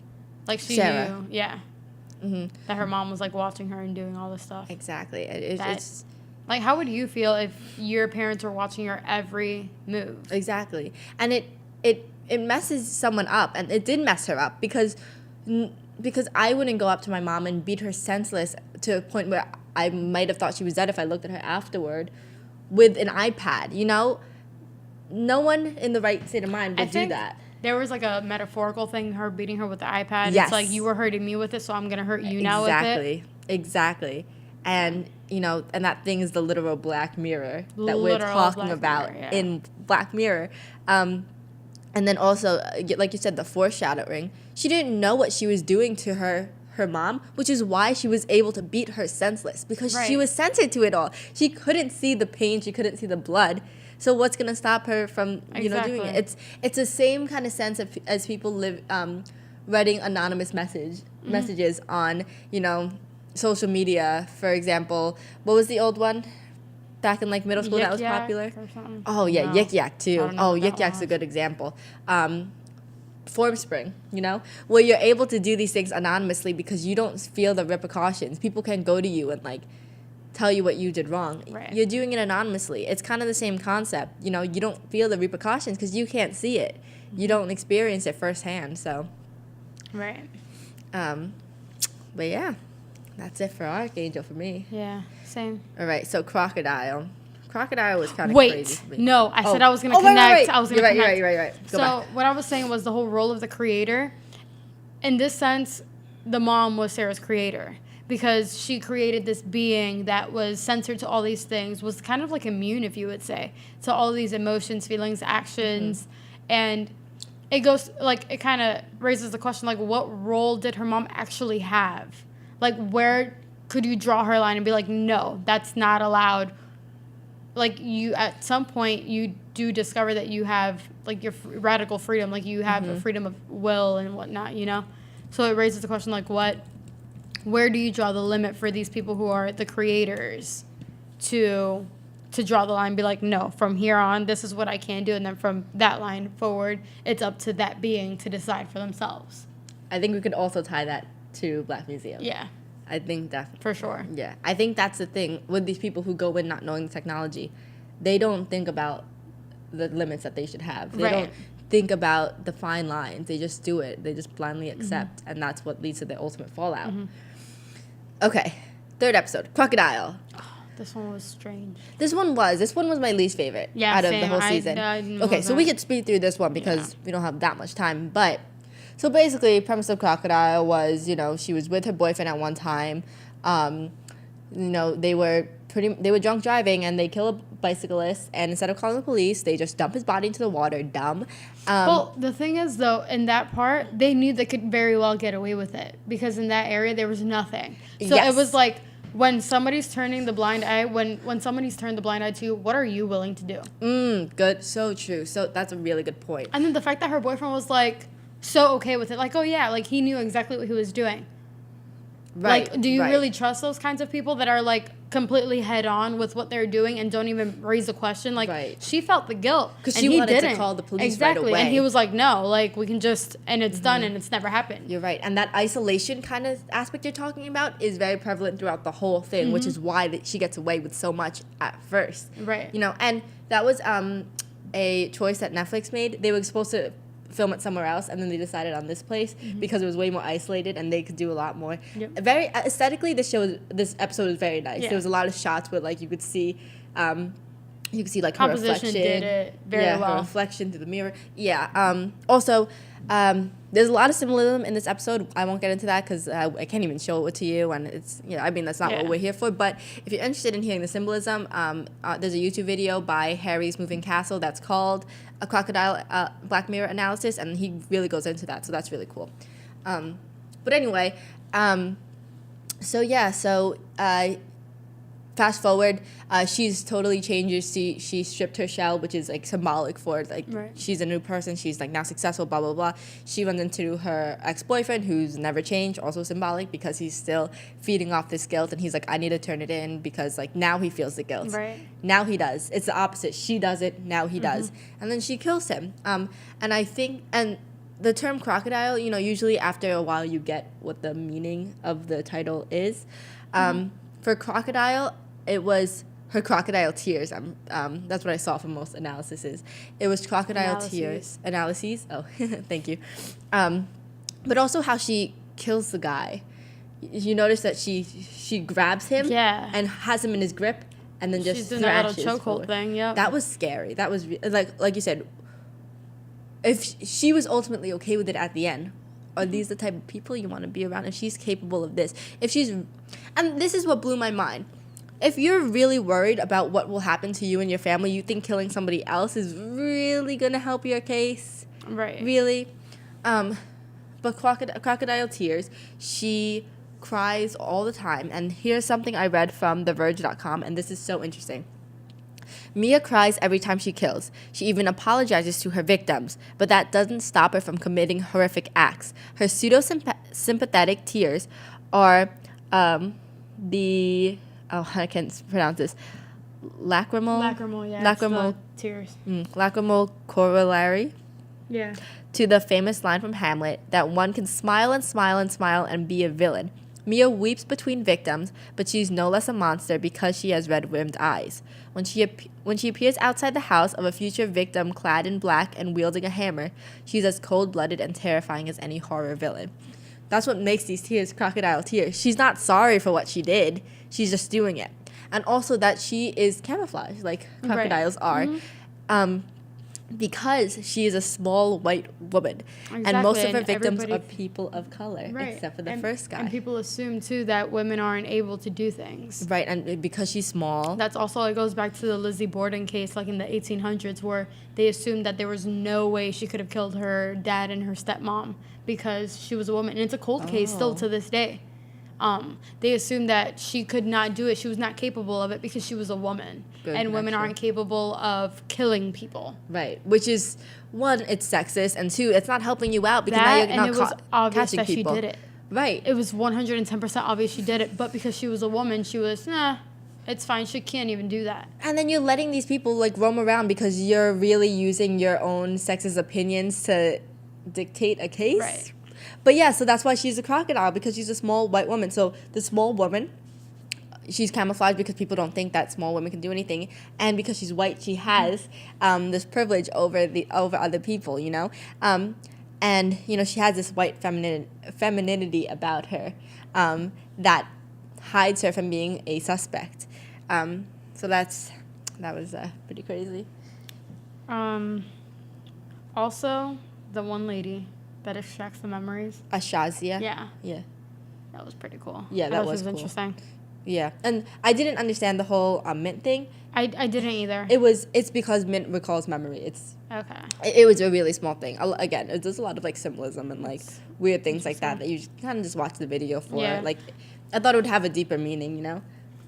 like she Sarah. knew, that her mom was like watching her and doing all this stuff. Exactly. It's like, how would you feel if your parents were watching your every move? Exactly, and it messes someone up, and it did mess her up because I wouldn't go up to my mom and beat her senseless to a point where I might have thought she was dead if I looked at her afterward with an iPad, you know? No one in the right state of mind would do that. There was like a metaphorical thing, her beating her with the iPad. Yes. It's like, you were hurting me with it, so I'm going to hurt you now with it. Exactly. And, you know, and that thing is the literal Black Mirror that we're talking about in Black Mirror. And then also, like you said, the foreshadowing. She didn't know what she was doing to her mom, which is why she was able to beat her senseless, because she was censored to it all. She couldn't see the pain. She couldn't see the blood. So what's going to stop her from, doing it? It's the same kind of sense as people writing anonymous messages on, social media. For example, what was the old one back in like middle school that was popular? Oh yeah, Yik Yak too. Oh, Yik Yak's a good example. Formspring, where you're able to do these things anonymously because you don't feel the repercussions. People can go to you and like tell you what you did wrong. Right. You're doing it anonymously. It's kind of the same concept. You don't feel the repercussions because you can't see it. You don't experience it firsthand. So, right. But yeah, that's it for Arkangel for me. Yeah, same. All right, so Crocodile was kind of crazy for me. No, I said I was going to connect. Right. I was going to connect. You're right. Go back. What I was saying was the whole role of the creator. In this sense, the mom was Sarah's creator because she created this being that was censored to all these things, was kind of like immune, if you would say, to all these emotions, feelings, actions. And it goes, like, it kind of raises the question, like, what role did her mom actually have? Like, where could you draw her line and be like, no, that's not allowed? Like, you, at some point, you do discover that you have, like, your radical freedom. Like, you have a freedom of will and whatnot, So it raises the question, like, where do you draw the limit for these people who are the creators to draw the line and be like, no, from here on, this is what I can do. And then from that line forward, it's up to that being to decide for themselves. I think we could also tie that to Black Museum. Yeah. I think definitely. For sure. Yeah. I think that's the thing with these people who go in not knowing the technology. They don't think about the limits that they should have. They don't think about the fine lines. They just do it. They just blindly accept. And that's what leads to the ultimate fallout. Okay. Third episode. Crocodile. Oh, this one was strange. This one was my least favorite out of the whole season. Okay, so we could speed through this one because we don't have that much time. But so basically, premise of Crocodile was, she was with her boyfriend at one time. They were drunk driving and they kill a bicyclist, and instead of calling the police, they just dump his body into the water. Dumb. Well, the thing is, though, in that part, they knew they could very well get away with it because in that area there was nothing. So it was like when somebody's turning the blind eye, when somebody's turned the blind eye to you, what are you willing to do? Good. So true. So that's a really good point. And then the fact that her boyfriend was like so okay with it, like, oh yeah, like he knew exactly what he was doing. Right. Like, do you really trust those kinds of people that are like completely head on with what they're doing and don't even raise a question. Like, she felt the guilt. Because she wanted to call the police right away. And he was like, no, like, we can just, and it's done, and it's never happened. You're right. And that isolation kind of aspect you're talking about is very prevalent throughout the whole thing, which is why she gets away with so much at first. Right. You know, and that was a choice that Netflix made. They were supposed to film it somewhere else, and then they decided on this place because it was way more isolated and they could do a lot more. Very aesthetically, this episode was very nice. There was a lot of shots where like you could see like her reflection. Did it very well. Her reflection through the mirror. Also, there's a lot of symbolism in this episode. I won't get into that because I can't even show it to you, and it's I mean that's not what we're here for. But if you're interested in hearing the symbolism, there's a YouTube video by Harry's Moving Castle that's called a Crocodile Black Mirror analysis, and he really goes into that. So that's really cool. But anyway, fast forward, she's totally changed. She stripped her shell, which is like symbolic for like she's a new person. She's like now successful, blah blah blah. She runs into her ex-boyfriend who's never changed, also symbolic because he's still feeding off this guilt, and he's like, I need to turn it in because like now he feels the guilt. Now he does. It's the opposite. She does it. Now he does, and then she kills him. And I think the term crocodile, usually after a while you get what the meaning of the title is. For crocodile, it was her crocodile tears. That's what I saw from most analyses. It was crocodile tears. Analyses. Oh, thank you. But also how she kills the guy. You notice that she grabs him and has him in his grip and then just doing that little chokehold thing. Yeah, that was scary. That was like you said. If she was ultimately okay with it at the end, are these the type of people you want to be around? If she's capable of this, and this is what blew my mind. If you're really worried about what will happen to you and your family, you think killing somebody else is really going to help your case? Right. Really? But Crocodile Tears, she cries all the time. And here's something I read from TheVerge.com, and this is so interesting. Mia cries every time she kills. She even apologizes to her victims, but that doesn't stop her from committing horrific acts. Her pseudo-sympathetic tears are I can't pronounce this. Lacrimal tears. Lacrimal corollary. Yeah. To the famous line from Hamlet that one can smile and smile and smile and be a villain. Mia weeps between victims, but she's no less a monster because she has red-rimmed eyes. When she appears outside the house of a future victim clad in black and wielding a hammer, she's as cold-blooded and terrifying as any horror villain. That's what makes these tears crocodile tears. She's not sorry for what she did. She's just doing it. And also that she is camouflaged, like crocodiles are. Because she is a small white woman. Exactly. And most of her victims are people of color, except for the first guy. And people assume, too, that women aren't able to do things. Right, and because she's small. That's also, it goes back to the Lizzie Borden case, like in the 1800s, where they assumed that there was no way she could have killed her dad and her stepmom because she was a woman. And it's a cold case still to this day. They assumed that she could not do it. She was not capable of it because she was a woman. And women aren't capable of killing people. Right. Which is, one, it's sexist, and two, it's not helping you out because now you're not catching people. And it was obvious that she did it. Right. It was 110% obvious she did it, but because she was a woman, she was, it's fine. She can't even do that. And then you're letting these people, like, roam around because you're really using your own sexist opinions to dictate a case. Right. But yeah, so that's why she's a crocodile, because she's a small white woman. So the small woman, she's camouflaged because people don't think that small women can do anything. And because she's white, she has this privilege over other people, And, she has this white femininity about her that hides her from being a suspect. So that was pretty crazy. Also, the one lady that extracts the memories. Ashazia. Yeah. That was pretty cool. Yeah, that was cool. Interesting. Yeah, and I didn't understand the whole Mint thing. I didn't either. It's because Mint recalls memory. It's okay. It was a really small thing. Again, there's a lot of like symbolism and like weird things like that you kind of just watch the video for. Yeah. Like, I thought it would have a deeper meaning,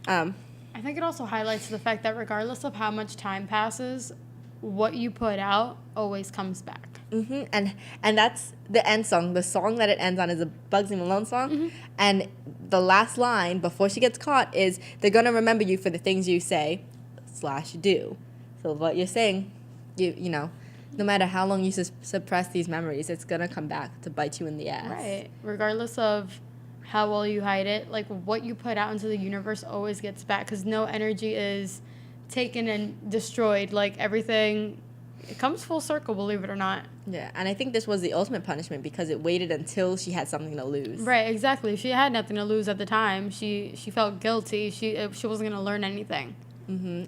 I think it also highlights the fact that regardless of how much time passes, what you put out always comes back. And that's the end song. The song that it ends on is a Bugsy Malone song. And the last line before she gets caught is, they're going to remember you for the things you say / do. So what you're saying, you know, no matter how long you suppress these memories, it's going to come back to bite you in the ass. Right. Regardless of how well you hide it, like what you put out into the universe always gets back, because no energy is taken and destroyed. Like everything, it comes full circle, believe it or not. Yeah, and I think this was the ultimate punishment because it waited until she had something to lose. Right, exactly. She had nothing to lose at the time. She felt guilty. She wasn't going to learn anything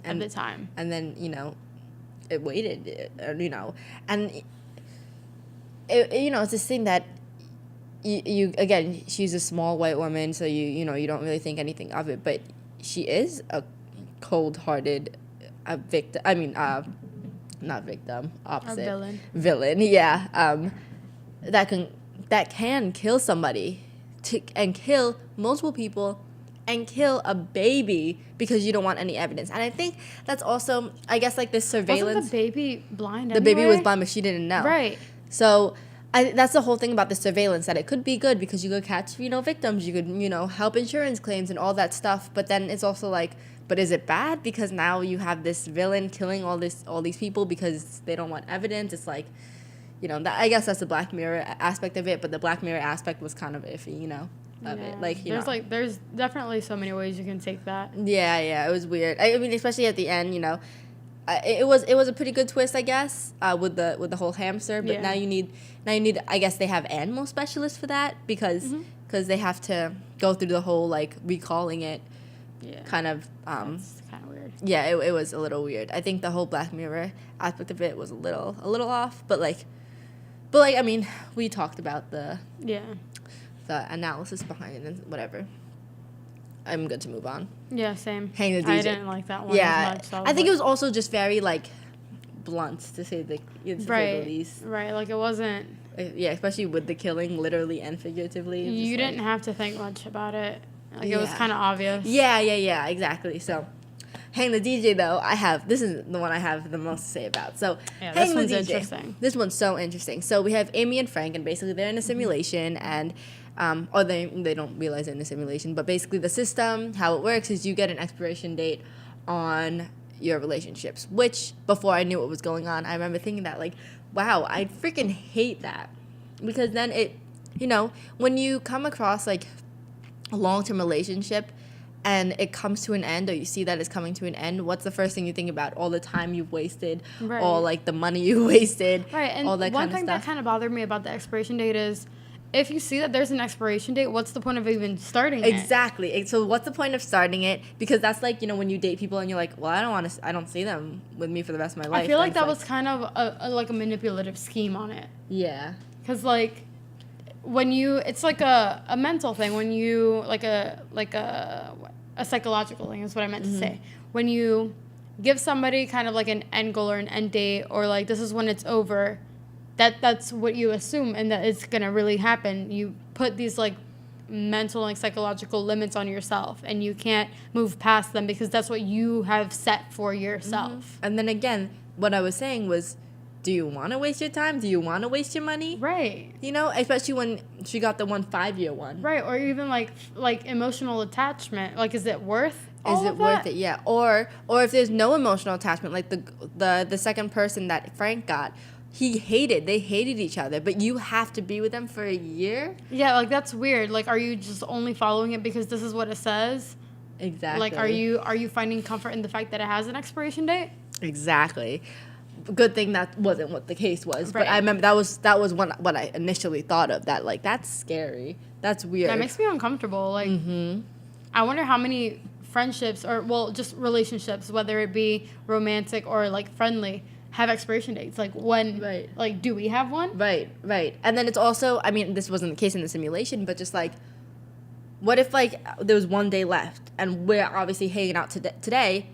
at the time. And then, you know, it waited, you know. And, you know, it's this thing that you again, she's a small white woman, so you know, you don't really think anything of it. But she is a cold-hearted victim. I mean, not victim, opposite. A villain, yeah. That can kill somebody, and kill multiple people, and kill a baby because you don't want any evidence. And I think that's also, I guess, like this surveillance. Wasn't the baby blind The baby was blind, but she didn't know. Right. So that's the whole thing about the surveillance, that it could be good because you could catch, you know, victims, you could, you know, help insurance claims and all that stuff. But then it's also like, but is it bad because now you have this villain killing all these people because they don't want evidence? It's like, you know, that, I guess that's the Black Mirror aspect of it, but the Black Mirror aspect was kind of iffy, you know, of it. Like, you know. There's definitely so many ways you can take that. Yeah, it was weird. I mean, especially at the end, you know, it was a pretty good twist, I guess, with the whole hamster. But now you need, I guess they have animal specialists for that because they have to go through the whole like recalling it. Yeah. Kind of. That's kind of weird. Yeah, it was a little weird. I think the whole Black Mirror aspect of it was a little off, but I mean, we talked about the analysis behind it and whatever. I'm good to move on. Yeah, same. Hang the DJ. I didn't like that one as much. So I think it was also just very like blunt to say the least. Right, like it wasn't. Yeah, especially with the killing, literally and figuratively. You didn't have to think much about it. Like, it was kind of obvious. Yeah, exactly. So, Hang the DJ, though, this is the one I have the most to say about. So, yeah, Hang this one's the DJ. Interesting. This one's so interesting. So, we have Amy and Frank, and basically they're in a simulation, and, or they don't realize they're in a simulation, but basically the system, how it works is you get an expiration date on your relationships, which, before I knew what was going on, I remember thinking that, like, wow, I freaking hate that. Because then it, you know, when you come across, like, a long-term relationship and it comes to an end, or you see that it's coming to an end, what's the first thing you think about? All the time you've wasted, all like the money you wasted, and all that kind of stuff. One thing that kind of bothered me about the expiration date is, if you see that there's an expiration date, what's the point of even starting it? Exactly. So what's the point of starting it? Because that's like, you know, when you date people and you're like, well, I don't see them with me for the rest of my life. I feel like that was kind of a manipulative scheme on it. Yeah. Because like, when you, it's like a mental thing. When you like a psychological thing is what I meant to say. When you give somebody kind of like an end goal or an end date, or like this is when it's over, that's what you assume, and that it's gonna really happen. You put these like mental and psychological limits on yourself, and you can't move past them because that's what you have set for yourself. And then again, what I was saying was, do you want to waste your time? Do you want to waste your money? Right. You know, especially when she got the 5-year one. Right, or even like emotional attachment. Like, is it worth Is it worth it? Yeah. Or if there's no emotional attachment, like the second person that Frank got, they hated each other, but you have to be with them for a year? Yeah, like that's weird. Like, are you just only following it because this is what it says? Exactly. Like, are you finding comfort in the fact that it has an expiration date? Exactly. Good thing that wasn't what the case was. Right. But I remember that was what I initially thought of. That, like, that's scary. That's weird. That makes me uncomfortable. Like, I wonder how many friendships or, well, just relationships, whether it be romantic or, like, friendly, have expiration dates. Like, when, like, do we have one? Right. And then it's also, I mean, this wasn't the case in the simulation, but just, like, what if, like, there was one day left and we're obviously hanging out today?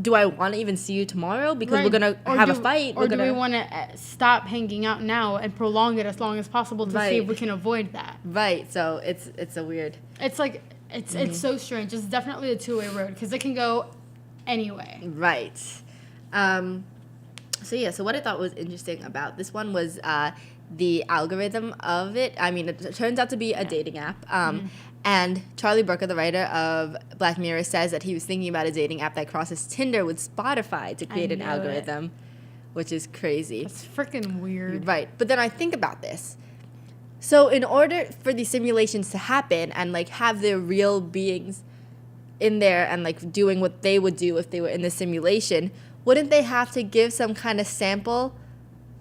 Do I want to even see you tomorrow? Because we're going to have a fight. Or do we want to stop hanging out now and prolong it as long as possible to see if we can avoid that? Right. So it's a weird. It's like, it's so strange. It's definitely a two-way road because it can go any way. Right. So what I thought was interesting about this one was the algorithm of it. I mean, it turns out to be a dating app. And Charlie Brooker, the writer of Black Mirror, says that he was thinking about a dating app that crosses Tinder with Spotify to create an algorithm, which is crazy. That's freaking weird. Right. But then I think about this. So in order for these simulations to happen and, like, have their real beings in there and, like, doing what they would do if they were in the simulation, wouldn't they have to give some kind of sample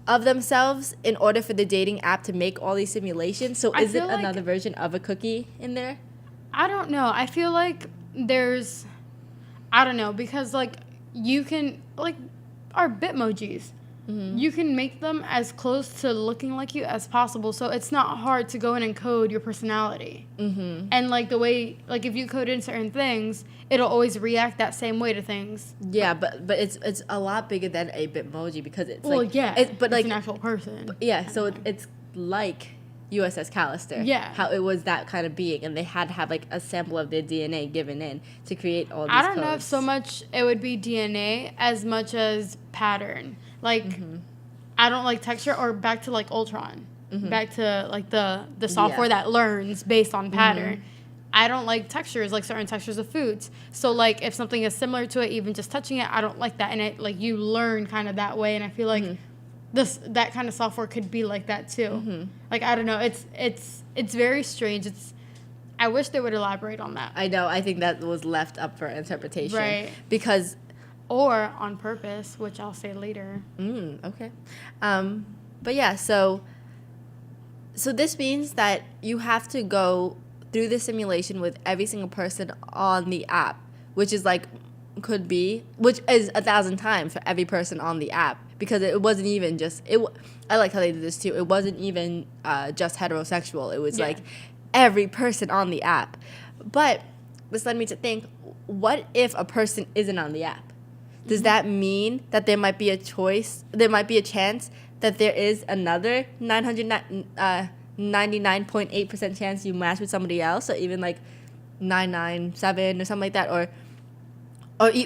of themselves in order for the dating app to make all these simulations? So is it another version of a cookie in there? I don't know. I feel like I don't know, because, like, you can, like, our Bitmojis. You can make them as close to looking like you as possible, so it's not hard to go in and code your personality. And, like, the way, like, if you code in certain things, it'll always react that same way to things. Yeah, but it's a lot bigger than a Bitmoji because it's it's like an actual person. So it's like U.S.S. Callister. Yeah. How it was that kind of being, and they had to have, like, a sample of their DNA given in to create all these I don't codes. know if so much it would be DNA as much as pattern. Like, I don't like texture, or back to, like, Ultron. Back to, like, the software that learns based on pattern. I don't like textures, like certain textures of foods. So, like, if something is similar to it, even just touching it, I don't like that. And it, like, you learn kind of that way. And I feel like that kind of software could be like that too. Like, I don't know. It's very strange. I wish they would elaborate on that. I know. I think that was left up for interpretation. Right. Because... Or on purpose, which I'll say later. Okay. But yeah, so this means that you have to go through the simulation with every single person on the app, which is, like, which is 1,000 times for every person on the app, because it wasn't even just, I like how they did this too, it wasn't even just heterosexual, it was like every person on the app. But this led me to think, what if a person isn't on the app? Does that mean that there might be a chance that there is another 99.8% chance you match with somebody else, or even, like, 997 or something like that, or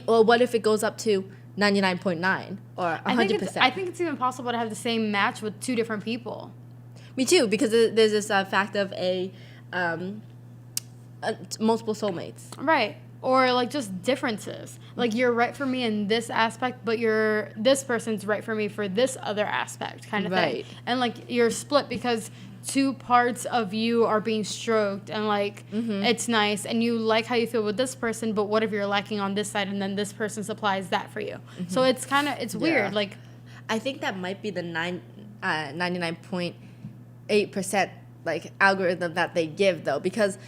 what if it goes up to 99.9 or 100%? I think it's even possible to have the same match with two different people. Me too, because there's this fact of multiple soulmates. Right. Or, like, just differences. Like, you're right for me in this aspect, but this person's right for me for this other aspect kind of thing. And, like, you're split because two parts of you are being stroked, and, like, it's nice, and you like how you feel with this person, but what if you're lacking on this side, and then this person supplies that for you? So it's weird. Like, I think that might be the 99.8%, like, algorithm that they give, though, because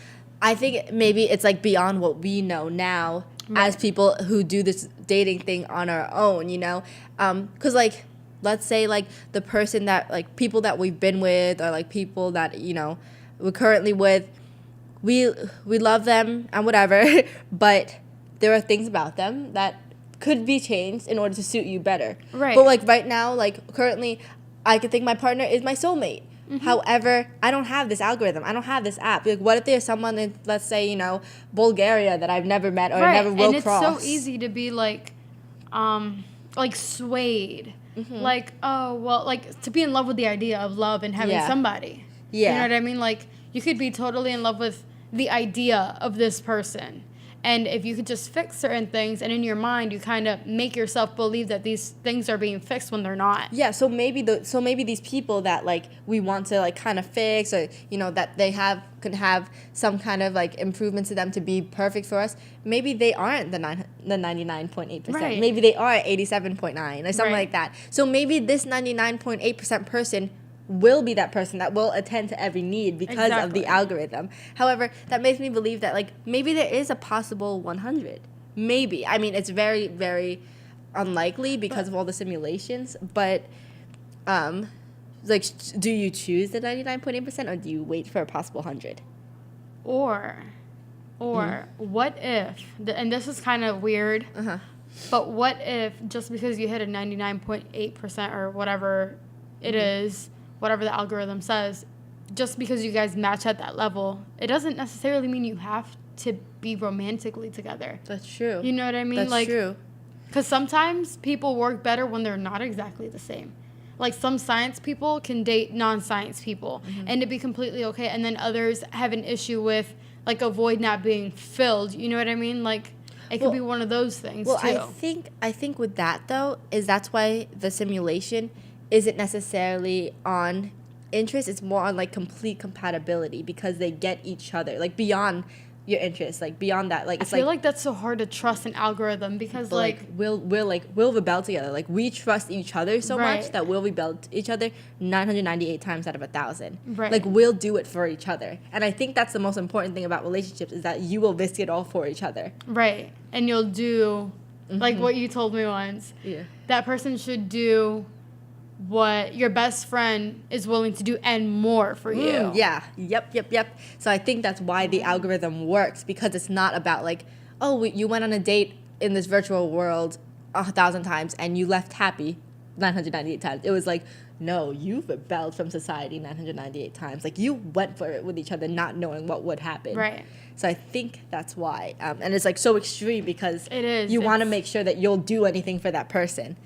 I think maybe it's, like, beyond what we know now as people who do this dating thing on our own, you know? Because, like, let's say, like, the person that, like, people that we've been with, or, like, people that, you know, we're currently with, we love them and whatever, but there are things about them that could be changed in order to suit you better. Right. But, like, right now, like, currently, I could think my partner is my soulmate. However, I don't have this algorithm. I don't have this app. Like, what if there's someone in, let's say, you know, Bulgaria that I've never met or never will cross? And it's so easy to be, like swayed. Like, oh, well, like, to be in love with the idea of love and having somebody. Yeah. You know what I mean? Like, you could be totally in love with the idea of this person. And if you could just fix certain things, and in your mind you kind of make yourself believe that these things are being fixed when they're not. Yeah, so maybe these people that, like, we want to, like, kind of fix, or, you know, that they can have some kind of, like, improvement to them to be perfect for us. Maybe they aren't the 99.8%. Right. Maybe they are 87.9 or something like that. So maybe this 99.8% person will be that person that will attend to every need because of the algorithm. However, that makes me believe that, like, maybe there is a possible 100. Maybe. I mean, it's very, very unlikely because of all the simulations, but like, do you choose the 99.8% or do you wait for a possible 100? Or what if, and this is kind of weird, but what if just because you hit a 99.8% or whatever it is, whatever the algorithm says, just because you guys match at that level, it doesn't necessarily mean you have to be romantically together. That's true. You know what I mean? That's like, true. Because sometimes people work better when they're not exactly the same. Like, some science people can date non-science people, and it'd be completely okay. And then others have an issue with, like, a void not being filled. You know what I mean? Like, it could be one of those things, too. I think with that, though, is that's why the simulation isn't necessarily on interest. It's more on, like, complete compatibility, because they get each other, like, beyond your interests, like, beyond that. Like, it's I feel like that's so hard to trust an algorithm, because, like we'll rebel together. Like, we trust each other so much that we'll rebel to each other 998 times out of 1,000. Right. Like, we'll do it for each other. And I think that's the most important thing about relationships, is that you will risk it all for each other. Right. And you'll do, like what you told me once. Yeah. That person should do what your best friend is willing to do and more for you. Yeah. Yep. So I think that's why the algorithm works, because it's not about, like, oh, you went on a date in this virtual world 1,000 times and you left happy 998 times. It was like, no, you've rebelled from society 998 times. Like, you went for it with each other, not knowing what would happen. Right. So I think that's why. And it's, like, so extreme, because it is. You want to make sure that you'll do anything for that person.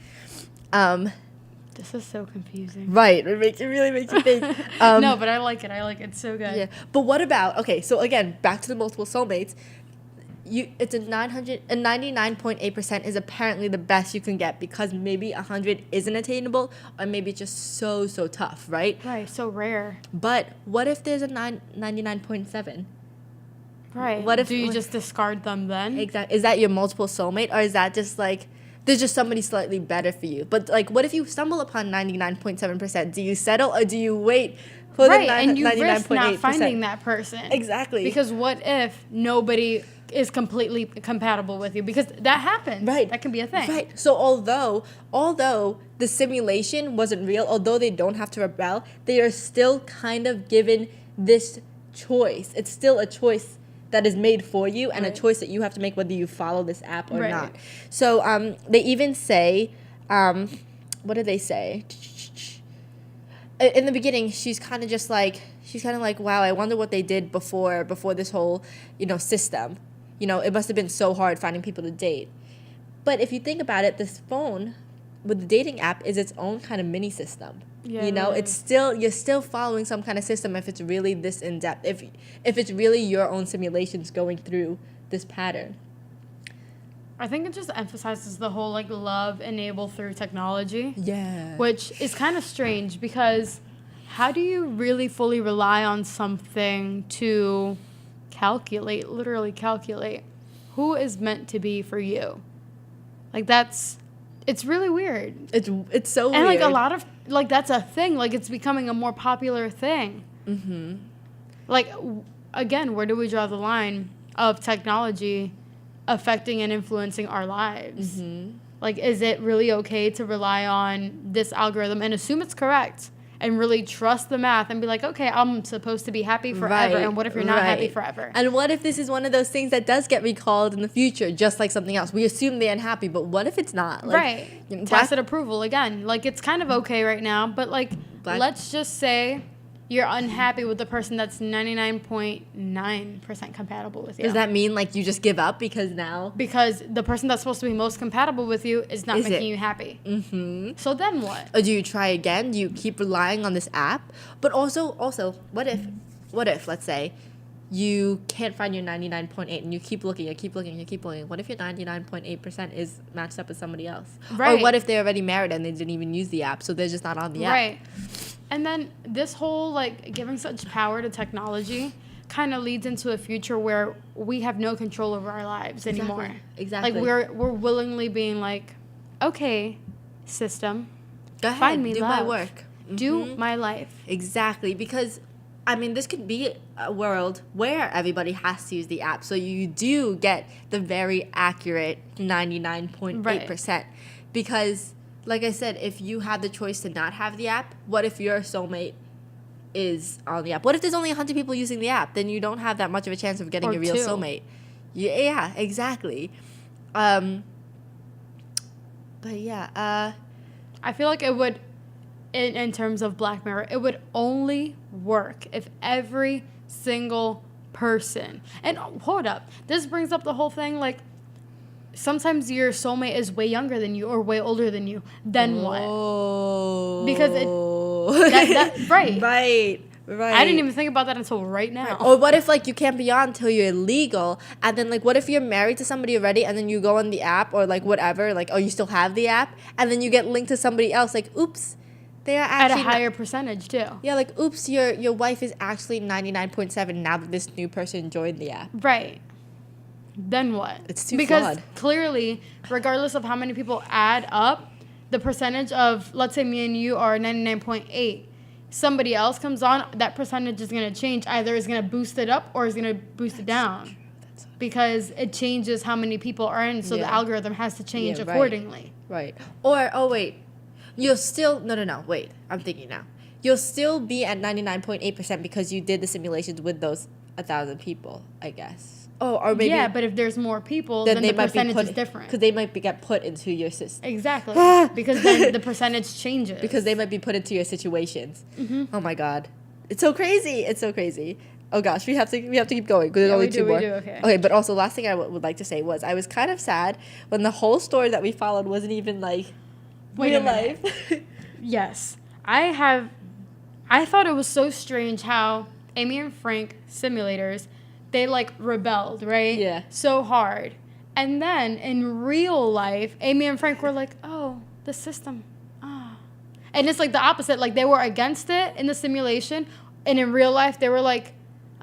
This is so confusing. Right. It really makes you think. No, but I like it. It's so good. Yeah. But what about, okay, so again, back to the multiple soulmates. It's a 99.8% is apparently the best you can get, because maybe 100 isn't attainable, or maybe it's just so tough, right? Right, so rare. But what if there's a 99.7? Right. What if do you just discard them then? Exactly. Is that your multiple soulmate, or is that just, like, there's just somebody slightly better for you? But, like, what if you stumble upon 99.7%? Do you settle, or do you wait for the 99.8%? And you risk not finding that person. Exactly. Because what if nobody is completely compatible with you? Because that happens. Right. That can be a thing. Right. So although the simulation wasn't real, although they don't have to rebel, they are still kind of given this choice. It's still a choice that is made for you, and a choice that you have to make whether you follow this app or not. So they even say, what do they say? In the beginning, she's kind of like, wow, I wonder what they did before this whole, system. It must have been so hard finding people to date. But if you think about it, this phone with the dating app is its own kind of mini system. Yeah, it's you're still following some kind of system if it's really this in depth. If it's really your own simulations going through this pattern. I think it just emphasizes the whole, like, love enabled through technology. Yeah. Which is kind of strange, because how do you really fully rely on something to literally calculate who is meant to be for you? Like, it's really weird. It's so weird. And, like, a lot of, like, that's a thing. Like, it's becoming a more popular thing. Mm-hmm. Like, again, where do we draw the line of technology affecting and influencing our lives? Mm-hmm. Like, is it really okay to rely on this algorithm and assume it's correct, and really trust the math and be like, okay, I'm supposed to be happy forever, and what if you're not happy forever? And what if this is one of those things that does get recalled in the future, just like something else? We assume they're unhappy, but what if it's not? Like, Tacit approval, again. Like, it's kind of okay right now, but, like, let's just say you're unhappy with the person that's 99.9% compatible with you. Does that mean, like, you just give up because the person that's supposed to be most compatible with you is not making you happy? Mm-hmm. So then what? Or do you try again? Do you keep relying on this app? But also, what if, let's say, you can't find your 99.8 and you keep looking. What if your 99.8% is matched up with somebody else? Right. Or what if they're already married and they didn't even use the app, so they're just not on the app? Right. And then this whole, like, giving such power to technology kind of leads into a future where we have no control over our lives anymore. Exactly. Like, we're willingly being like, okay, system, go ahead, find me do love. my work. Mm-hmm. Do my life. Exactly, because, I mean, this could be a world where everybody has to use the app, so you do get the very accurate 99.8%. Right. Because, like I said, if you have the choice to not have the app, what if your soulmate is on the app? What if there's only 100 people using the app? Then you don't have that much of a chance of getting a real soulmate. Yeah, exactly. But yeah, I feel like it would, in terms of Black Mirror, it would only work if every single person, and hold up, this brings up the whole thing, like, sometimes your soulmate is way younger than you or way older than you. Then what? Because right. Right. I didn't even think about that until right now. Right. Or what if, like, you can't be on until you're legal, and then, like, what if you're married to somebody already, and then you go on the app, or, like, whatever, like, oh, you still have the app, and then you get linked to somebody else, like, oops, they are actually... At a higher percentage, too. Yeah, like, oops, your wife is actually 99.7 now that this new person joined the app. Right. Then what? It's too because flawed. Clearly, regardless of how many people add up, the percentage of, let's say me and you are 99.8, somebody else comes on, that percentage is going to change. Either it's going to boost it up or it's going to boost it down. Because it changes how many people are in, so the algorithm has to change accordingly. Right. Or, oh, wait. You'll still... No. Wait. I'm thinking now. You'll still be at 99.8% because you did the simulations with those 1,000 people, I guess. Oh, or maybe... Yeah, but if there's more people, then the percentage is different. Because they might get put into your system. Exactly. Because then the percentage changes. Because they might be put into your situations. Mm-hmm. Oh, my God. It's so crazy. It's so crazy. Oh, gosh. We have to keep going. Because there's only two more. Okay, but also, last thing I would like to say was I was kind of sad when the whole story that we followed wasn't even, like, real life. Yes. I thought it was so strange how Amy and Frank simulators... They, like, rebelled, right? Yeah. So hard. And then, in real life, Amy and Frank were like, oh, the system. And it's, like, the opposite. Like, they were against it in the simulation. And in real life, they were like,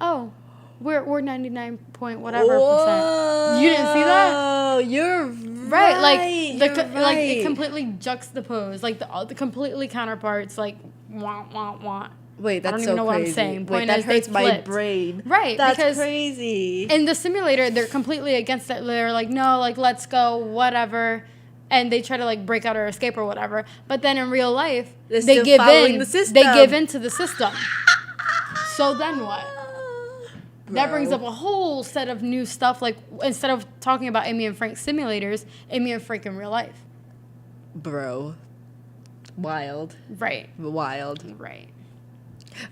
oh, we're 99 point whatever percent. You didn't see that? Oh, you're right. Like, it completely juxtaposed. Like, the completely counterparts, like, wah. Wait, that's so crazy. I don't even know what I'm saying. Wait, that hurts my brain. Right. That's crazy. In the simulator, they're completely against it. They're like, no, like, let's go, whatever. And they try to, like, break out or escape or whatever. But then in real life, they give in. They give in to the system. So then what? Bro. That brings up a whole set of new stuff. Like, instead of talking about Amy and Frank simulators, Amy and Frank in real life. Bro. Wild. Right. Wild. Right.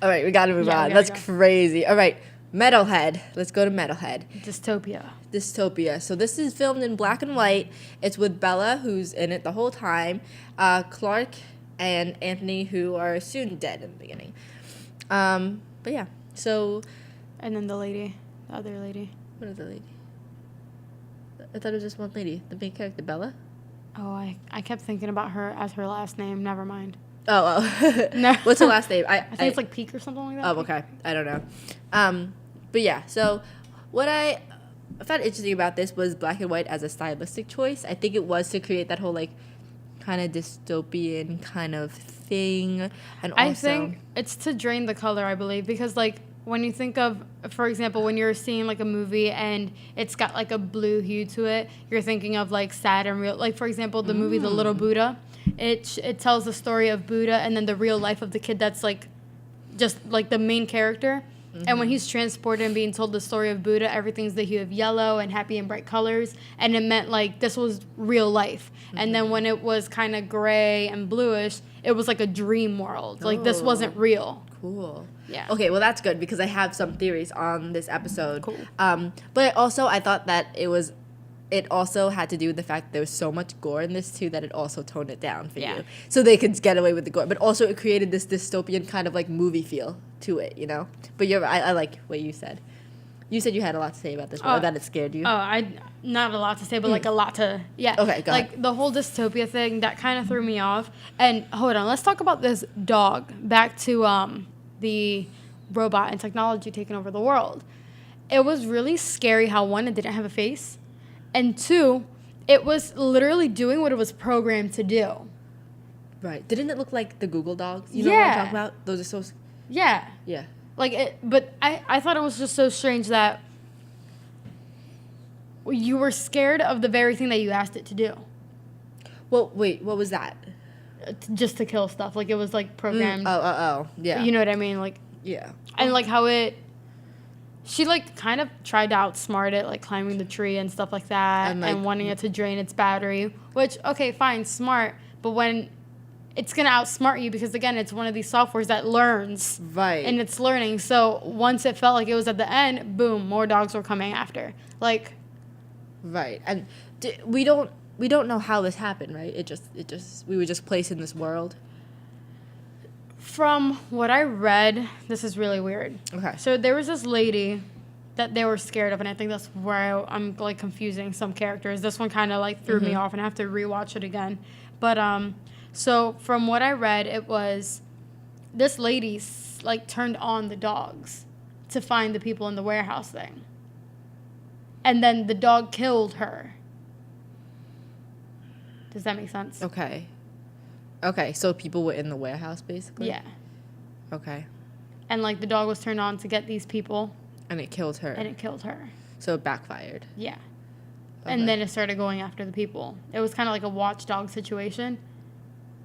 All right, we gotta move on. That's crazy. All right, Metalhead. Let's go to Metalhead. Dystopia. So this is filmed in black and white. It's with Bella, who's in it the whole time, Clark and Anthony, who are soon dead in the beginning. But yeah, so... And then the other lady. What is the lady? I thought it was just one lady. The main character, Bella? Oh, I kept thinking about her as her last name. Never mind. Oh. No. What's her last name? I think it's like Peak or something like that. Oh, okay. I don't know. But yeah, so what I found interesting about this was black and white as a stylistic choice. I think it was to create that whole, like, kind of dystopian kind of thing. And also... I think it's to drain the color, I believe, because, like, when you think of, for example, when you're seeing, like, a movie and it's got, like, a blue hue to it, you're thinking of, like, sad and real. Like, for example, the movie The Little Buddha. It tells the story of Buddha and then the real life of the kid that's, like, just, like, the main character. Mm-hmm. And when he's transported and being told the story of Buddha, everything's the hue of yellow and happy and bright colors. And it meant, like, this was real life. Mm-hmm. And then when it was kind of gray and bluish, it was like a dream world. Like, this wasn't real. Cool. Yeah. Okay, well, that's good because I have some theories on this episode. Cool. But also, I thought that it also had to do with the fact that there was so much gore in this, too, that it also toned it down for you. So they could get away with the gore. But also, it created this dystopian kind of, like, movie feel to it, you know? But I like what you said. You said you had a lot to say about this, or that it scared you. Not a lot to say, but, like, a lot to, yeah. Okay, go ahead. Like, the whole dystopia thing, that kind of threw me off. And, hold on, let's talk about this dog. Back to the robot and technology taking over the world. It was really scary how, one, it didn't have a face. And two, it was literally doing what it was programmed to do. Right. Didn't it look like the Google dogs? You know what I'm talking about? Those are so... Yeah. Yeah. Like, but I thought it was just so strange that you were scared of the very thing that you asked it to do. Well, wait, what was that? Just to kill stuff. Like, it was, like, programmed. Oh, yeah. You know what I mean? Like... Yeah. And, like, how it... She, like, kind of tried to outsmart it, like, climbing the tree and stuff like that, and wanting it to drain its battery, which, okay, fine, smart, but when it's going to outsmart you, because, again, it's one of these softwares that learns. Right. And it's learning, so once it felt like it was at the end, boom, more dogs were coming after. Like, Right. And we don't know how this happened, right? We were just placed in this world. From what I read, this is really weird. Okay. So there was this lady that they were scared of, and I think that's where I'm like confusing some characters. This one kind of like threw me off, and I have to rewatch it again. But so from what I read, it was this lady like turned on the dogs to find the people in the warehouse thing, and then the dog killed her. Does that make sense? Okay. Okay, so people were in the warehouse, basically? Yeah. Okay. And, like, the dog was turned on to get these people. And it killed her. So it backfired. Yeah. Okay. And then it started going after the people. It was kind of like a watchdog situation.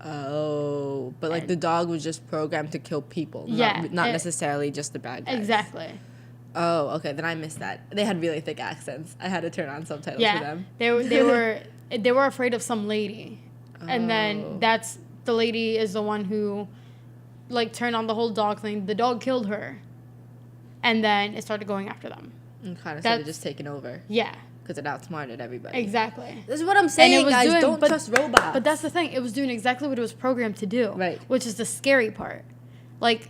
Oh, but, like, the dog was just programmed to kill people. Yeah. Not necessarily just the bad guys. Exactly. Oh, okay, then I missed that. They had really thick accents. I had to turn on subtitles for them. They were afraid of some lady. Oh. And then the lady is the one who, like, turned on the whole dog thing. The dog killed her. And then it started going after them. And kind of started just taking over. Yeah. Because it outsmarted everybody. Exactly. This is what I'm saying, guys. Don't trust robots. But that's the thing. It was doing exactly what it was programmed to do. Right. Which is the scary part. Like,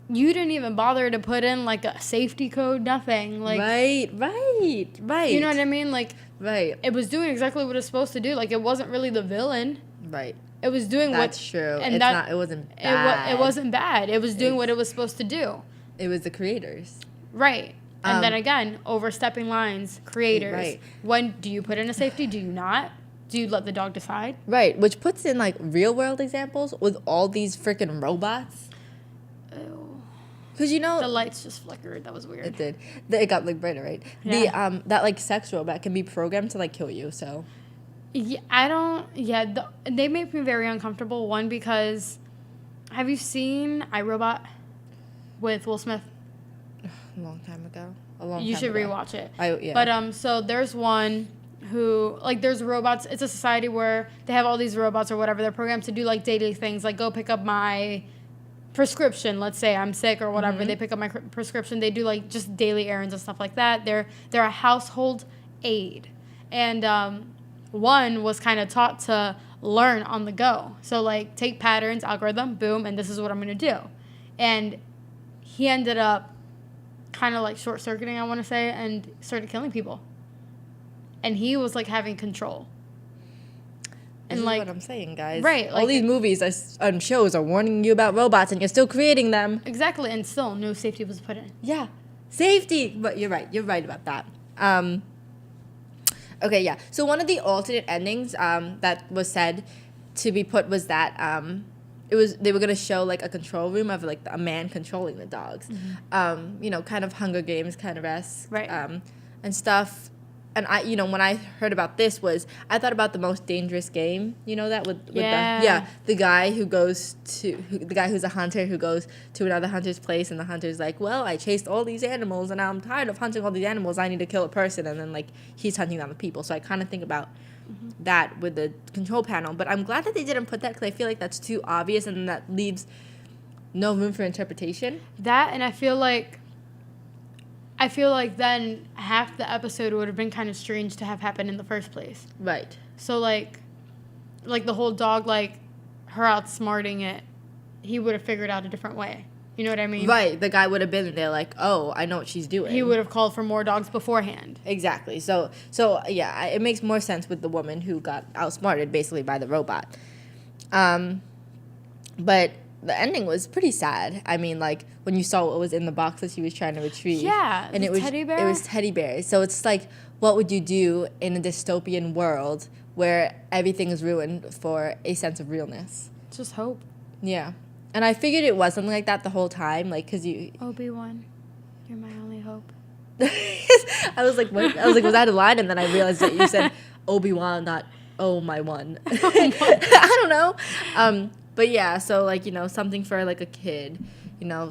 you didn't even bother to put in, like, a safety code, nothing. Like, right. You know what I mean? Like, right. It was doing exactly what it's supposed to do. Like, it wasn't really the villain. Right. It was doing That's true. And it wasn't bad. It wasn't bad. It was doing what it was supposed to do. It was the creators. Right. And then again, overstepping lines, creators. Right. When do you put in a safety? Do you not? Do you let the dog decide? Right. Which puts in, like, real world examples with all these freaking robots. Ew. Because, you know... The lights just flickered. That was weird. It did. It got, like, brighter, right? Yeah. That, like, sex robot can be programmed to, like, kill you, so... Yeah, they make me very uncomfortable. One, because... Have you seen iRobot with Will Smith? A long time ago. You should rewatch it. Yeah. But, so there's one who... Like, there's robots. It's a society where they have all these robots or whatever. They're programmed to do, like, daily things. Like, go pick up my... prescription. Let's say I'm sick or whatever. They pick up my prescription. They do like just daily errands and stuff like that. They're a household aid, and one was kind of taught to learn on the go. So like take patterns, algorithm, boom, and this is what I'm gonna do. And he ended up kind of like short circuiting, I want to say, and started killing people. And he was like having control. This is what I'm saying, guys. Right. All these movies and shows are warning you about robots, and you're still creating them. Exactly, and still no safety was put in. Yeah, safety. But you're right. You're right about that. Okay, yeah. So one of the alternate endings that was said to be put was that they were gonna show like a control room of like a man controlling the dogs. You know, kind of Hunger Games kind of esque. Right. And stuff. And when I heard about this I thought about The Most Dangerous Game. You know that with the guy the guy who's a hunter who goes to another hunter's place, and the hunter's like, well, I chased all these animals and now I'm tired of hunting all these animals. I need to kill a person, and then like he's hunting down the people. So I kind of think about that with the control panel. But I'm glad that they didn't put that, because I feel like that's too obvious and that leaves no room for interpretation. That, and I feel like then half the episode would have been kind of strange to have happened in the first place. Right. So, like the whole dog, like, her outsmarting it, he would have figured out a different way. You know what I mean? Right. The guy would have been there like, oh, I know what she's doing. He would have called for more dogs beforehand. Exactly. So yeah, it makes more sense with the woman who got outsmarted, basically, by the robot. But... the ending was pretty sad. I mean, like, when you saw what was in the box that she was trying to retrieve. Yeah, and it was teddy bear? It was teddy bears. So it's like, what would you do in a dystopian world where everything is ruined for a sense of realness? Just hope. Yeah. And I figured it was something like that the whole time, like, because you... Obi-Wan, you're my only hope. I was like, what? I was like, was that a line? And then I realized that you said Obi-Wan, not oh my one. I don't know. But yeah, so, like, something for, like, a kid,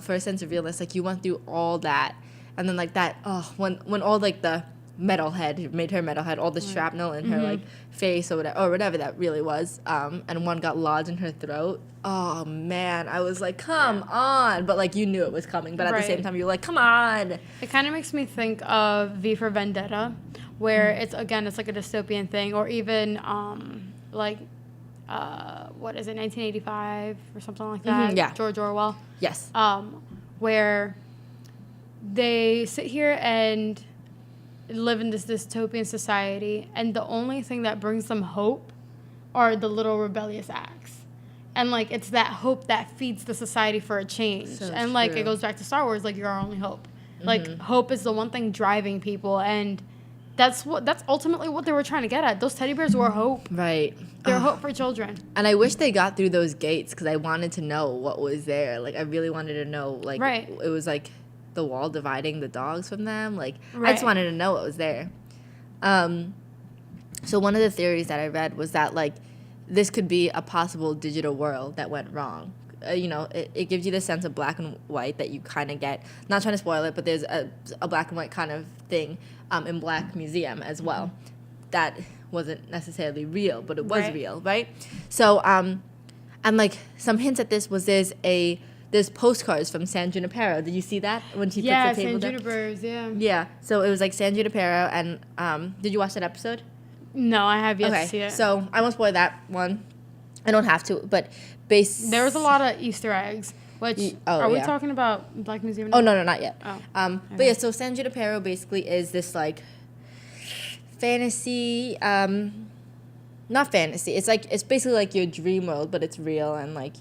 for a sense of realness. Like, you went through all that. And then, like, that, when all, like, the Metalhead, made her Metalhead, all the shrapnel in her, like, face or whatever that really was, and one got lodged in her throat. Oh, man. I was like, come on. But, like, you knew it was coming. But at the same time, you were like, come on. It kind of makes me think of V for Vendetta, where it's like a dystopian thing, or even what is it, 1985 or something like that? Yeah. George Orwell. Yes. Where they sit here and live in this dystopian society, and the only thing that brings them hope are the little rebellious acts. And, like, it's that hope that feeds the society for a change. So and, like, true. it goes back to Star Wars, like, you're our only hope. Like, hope is the one thing driving people, and that's ultimately what they were trying to get at. Those teddy bears were hope. Right. They're hope for children. And I wish they got through those gates, because I wanted to know what was there. Like, I really wanted to know, like, Right. It was, like, the wall dividing the dogs from them. Like, I Right. just wanted to know what was there. So one of the theories that I read was that, like, this could be a possible digital world that went wrong. It gives you the sense of black and white that you kind of get. Not trying to spoil it, but there's a black and white kind of thing in Black Museum as well. That wasn't necessarily real, but it was Right. real, right? So, and like some hints at this was there's postcards from San Junipero. Did you see that when she put the table San down? Junipers, yeah. Yeah. So it was like San Junipero, and did you watch that episode? No, I have yet to see it. So I won't spoil that one. I don't have to, but There was a lot of Easter eggs, which, are we talking about Black Museum now? Oh, no, not yet. Oh. But yeah, so San Junipero basically is this, like, fantasy, not fantasy. It's basically like your dream world, but it's real, and, like,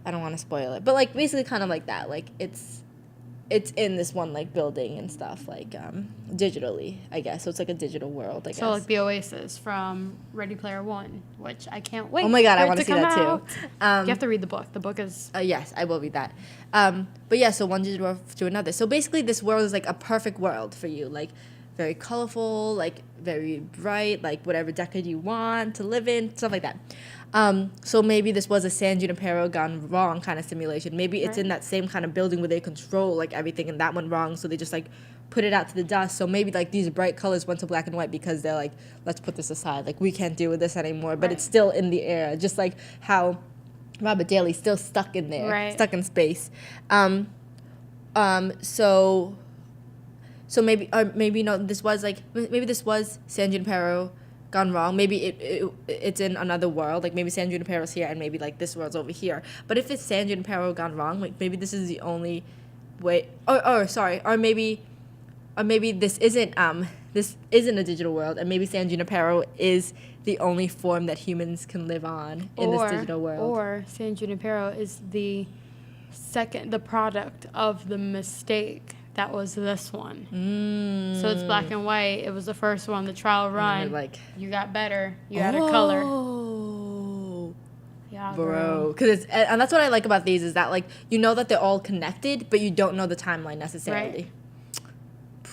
I don't want to spoil it, but, like, basically kind of like that. Like, it's in this one, like, building and stuff, like, digitally, I guess. So it's like a digital world, I guess. So, like, the Oasis from Ready Player One, which I can't wait. Oh my God, for I it want to see that come too. out. You have to read the book. The book is... Yes, I will read that. But yeah, so one digital world to another. So basically this world is like a perfect world for you. Like, very colorful, like, very bright, like, whatever decade you want to live in, stuff like that. So maybe this was a San Junipero gone wrong kind of simulation. Maybe it's in that same kind of building where they control, like, everything, and that went wrong, so they just, like, put it out to the dust. So maybe, like, these bright colors went to black and white because they're like, let's put this aside. Like, we can't deal with this anymore. But it's still in the air, just like how Robert Daly's still stuck in there, stuck in space. So maybe no, this was like, maybe this was San Junipero gone wrong. Maybe it's in another world. Like, maybe San Junipero's here and maybe, like, this world's over here. But if it's San Junipero gone wrong, like, maybe this is the only way. Or maybe this isn't a digital world, and maybe San Junipero is the only form that humans can live on in this digital world. Or San Junipero is the product of the mistake that was this one. So it's black and white. It was the first one, the trial run. Like, you got better. You added color. Oh, Yeah, bro. And that's what I like about these, is that, like, you know that they're all connected, but you don't know the timeline necessarily. Right.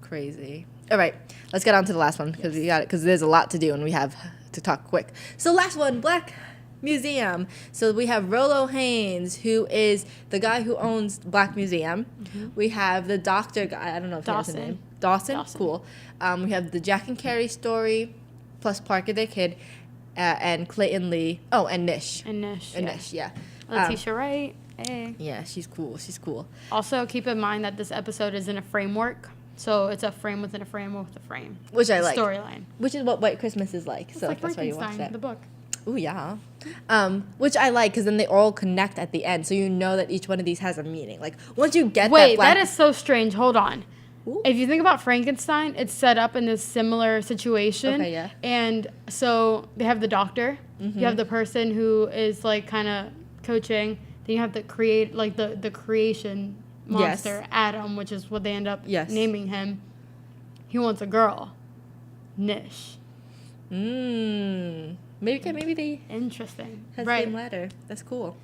Crazy. All right, let's get on to the last one, because there's a lot to do and we have to talk quick. So last one, Black Museum. So we have Rollo Haynes, who is the guy who owns Black Museum. We have the doctor guy. I don't know if he has a name. Dawson. Cool. We have the Jack and Carrie story, plus Parker the Kid, and Clayton Lee. Oh, and Nish. Nish, yeah. Letitia Wright. Hey. Yeah, she's cool. Also, keep in mind that this episode is in a framework. So it's a frame within a frame with a frame. Which I like. Storyline. Which is what White Christmas is like. It's so like that's why you watch that. the book. Ooh, yeah. Which I like, because then they all connect at the end, so you know that each one of these has a meaning. Like, once you get that is so strange. Hold on. Ooh. If you think about Frankenstein, it's set up in this similar situation. Okay, yeah. And so they have the doctor. You have the person who is, like, kind of coaching. Then you have the the creation monster, Adam, which is what they end up naming him. He wants a girl. Nish. Maybe they interesting. have the same letter. That's cool.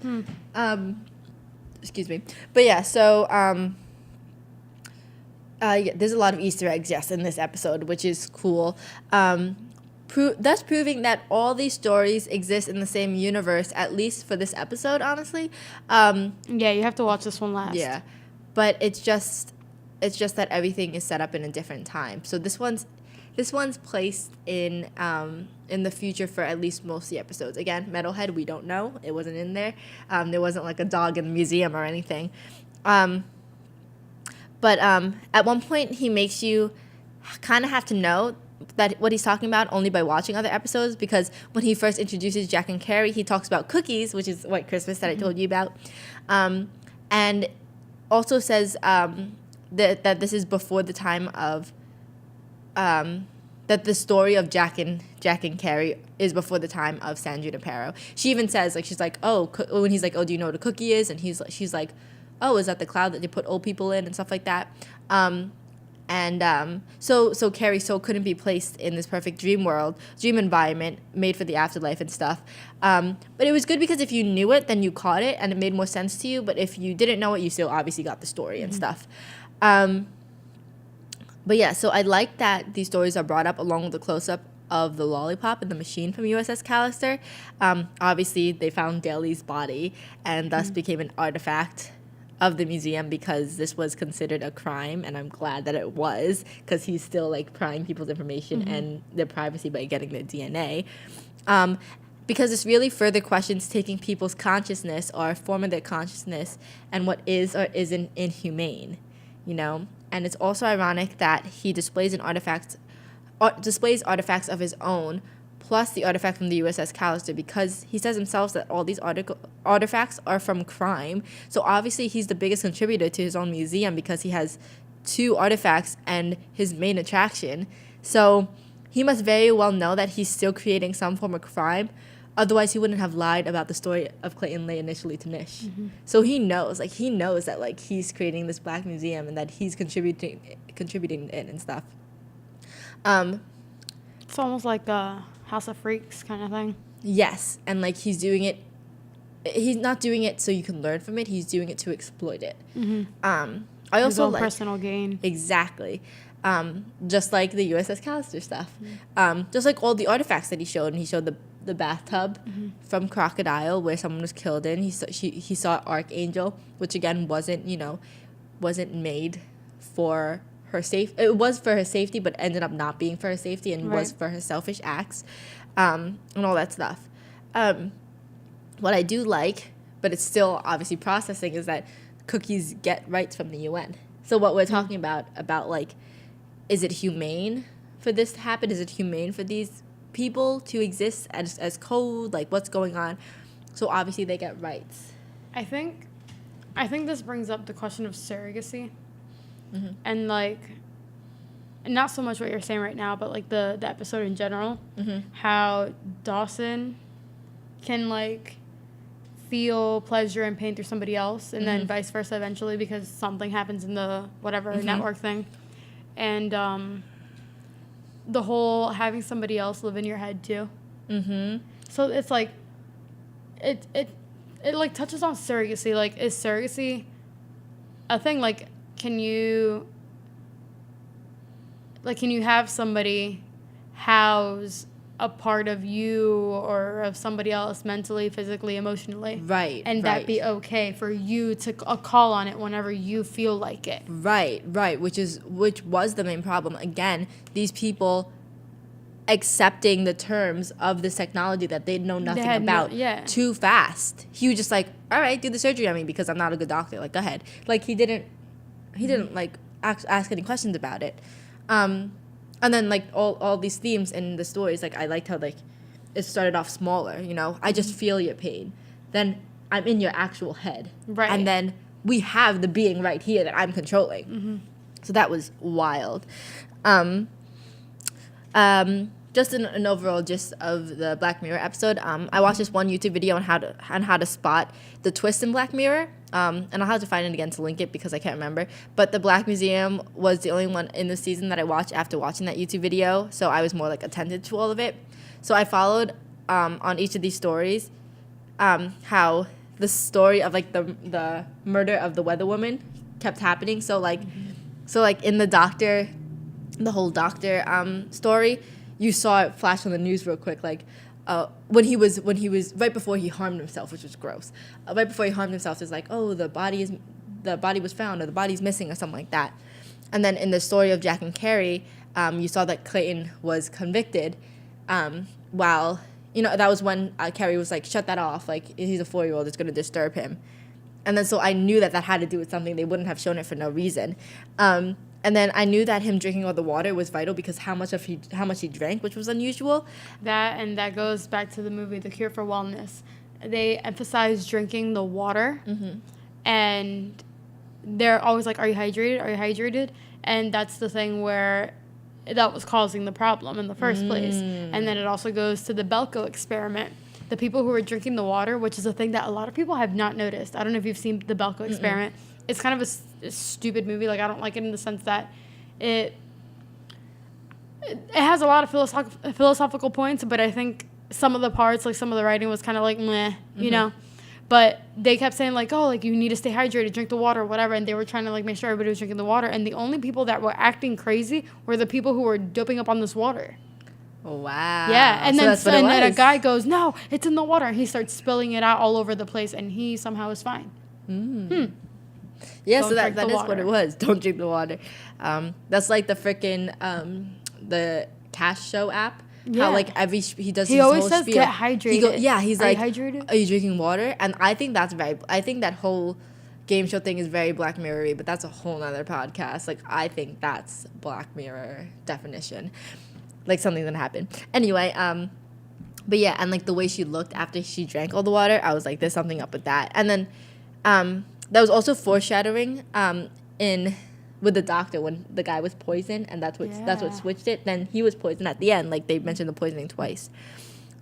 Excuse me. But yeah, so there's a lot of Easter eggs, in this episode, which is cool. That's proving that all these stories exist in the same universe, at least for this episode, honestly. Yeah, you have to watch this one last. Yeah, but it's just that everything is set up in a different time. So this one's placed in the future for at least most of the episodes. Again, Metalhead, we don't know. It wasn't in there. There wasn't, like, a dog in the museum or anything. But at one point he makes you kind of have to know that what he's talking about only by watching other episodes, because when he first introduces Jack and Carrie, he talks about cookies, which is White Christmas that I told you about, and also says that this is before the time of that the story of Jack and Carrie is before the time of San Junipero. She even says, like, she's like, oh, when he's like, oh, do you know what a cookie is? And she's like, oh, is that the cloud that they put old people in and stuff like that? So Carrie couldn't be placed in this perfect dream environment made for the afterlife and stuff. But it was good because if you knew it, then you caught it and it made more sense to you. But if you didn't know it, you still obviously got the story and stuff. But yeah, so I like that these stories are brought up along with the close-up of the lollipop and the machine from U.S.S. Callister. Obviously, they found Daly's body and thus became an artifact of the museum because this was considered a crime, and I'm glad that it was, because he's still like prying people's information and their privacy by getting their DNA. Because this really further questions taking people's consciousness or a form of their consciousness and what is or isn't inhumane, you know? And it's also ironic that he displays artifacts of his own, plus the artifact from the U.S.S. Callister, because he says himself that all these artifacts are from crime. So obviously he's the biggest contributor to his own museum because he has 2 artifacts and his main attraction. So he must very well know that he's still creating some form of crime. Otherwise, he wouldn't have lied about the story of Clayton Lay initially to Nish. So he knows that like he's creating this black museum and that he's contributing it and stuff. It's almost like a House of Freaks kind of thing. Yes, and like he's doing it. He's not doing it so you can learn from it. He's doing it to exploit it. I also his own like personal gain. Exactly. Just like the U.S.S. Callister stuff. Just like all the artifacts that he showed, and he showed the bathtub from Crocodile where someone was killed in. He saw Arkangel, which again wasn't made for her safe. It was for her safety, but ended up not being for her safety and was for her selfish acts, and all that stuff. What I do like, but it's still obviously processing, is that cookies get rights from the UN. So what we're talking about like, is it humane for this to happen? Is it humane for these people to exist as code? Like, what's going on? So obviously they get rights. I think this brings up the question of surrogacy, and like, not so much what you're saying right now, but like the episode in general, how Dawson can like feel pleasure and pain through somebody else, and then vice versa eventually because something happens in the whatever network thing, and the whole having somebody else live in your head too. So it's like it like touches on surrogacy. Like, is surrogacy a thing? Like, can you have somebody house a part of you or of somebody else mentally, physically, emotionally, and that be okay for you to call on it whenever you feel like it, which was the main problem. Again, these people accepting the terms of this technology that they know nothing about too fast. He was just like, all right, do the surgery on me because I'm not a good doctor, like, go ahead. Like, he didn't like ask any questions about it. And then, like, all these themes in the stories, like, I liked how, like, it started off smaller, you know? I just feel your pain. Then I'm in your actual head. Right. And then we have the being right here that I'm controlling. So that was wild. Just an overall gist of the Black Mirror episode. I watched this one YouTube video on how to spot the twist in Black Mirror. And I'll have to find it again to link it because I can't remember. But the Black Museum was the only one in the season that I watched after watching that YouTube video. So I was more like attentive to all of it. So I followed on each of these stories how the story of like the murder of the weather woman kept happening. So like in the whole doctor story, you saw it flash on the news real quick, like when he was right before he harmed himself, which was gross. Right before he harmed himself, it's like, oh, the body was found, or the body's missing, or something like that. And then in the story of Jack and Carrie, you saw that Clayton was convicted, while, you know, that was when Carrie was like, shut that off, like, he's a 4-year-old, it's going to disturb him. And then so I knew that had to do with something. They wouldn't have shown it for no reason. And And then I knew that him drinking all the water was vital because how much he drank, which was unusual. That goes back to the movie The Cure for Wellness. They emphasize drinking the water, and they're always like, "Are you hydrated? Are you hydrated?" And that's the thing where that was causing the problem in the first place. And then it also goes to the Belko experiment. The people who were drinking the water, which is a thing that a lot of people have not noticed. I don't know if you've seen the Belko experiment. It's kind of a stupid movie. Like, I don't like it in the sense that it has a lot of philosophical points, but I think some of the parts, like some of the writing was kind of like meh, you know. But they kept saying like, oh, like you need to stay hydrated, drink the water, whatever. And they were trying to like make sure everybody was drinking the water. And the only people that were acting crazy were the people who were doping up on this water. Wow. Yeah, and so then a guy goes, no, it's in the water, and he starts spilling it out all over the place, and he somehow is fine. Yeah, Don't so that is water. what it was. Don't drink the water. That's like the freaking the Cash Show app. Yeah. How like he does. He his always whole says spiel. get hydrated. He's Are like, you hydrated? Are you drinking water? And I think I think that whole game show thing is very Black Mirror-y, but that's a whole nother podcast. Like, I think that's Black Mirror definition. Like, something that happened. Anyway, but yeah, and like the way she looked after she drank all the water, I was like, there's something up with that. And then that was also foreshadowing with the doctor when the guy was poisoned, and that's what switched it. Then he was poisoned at the end, like they mentioned the poisoning twice.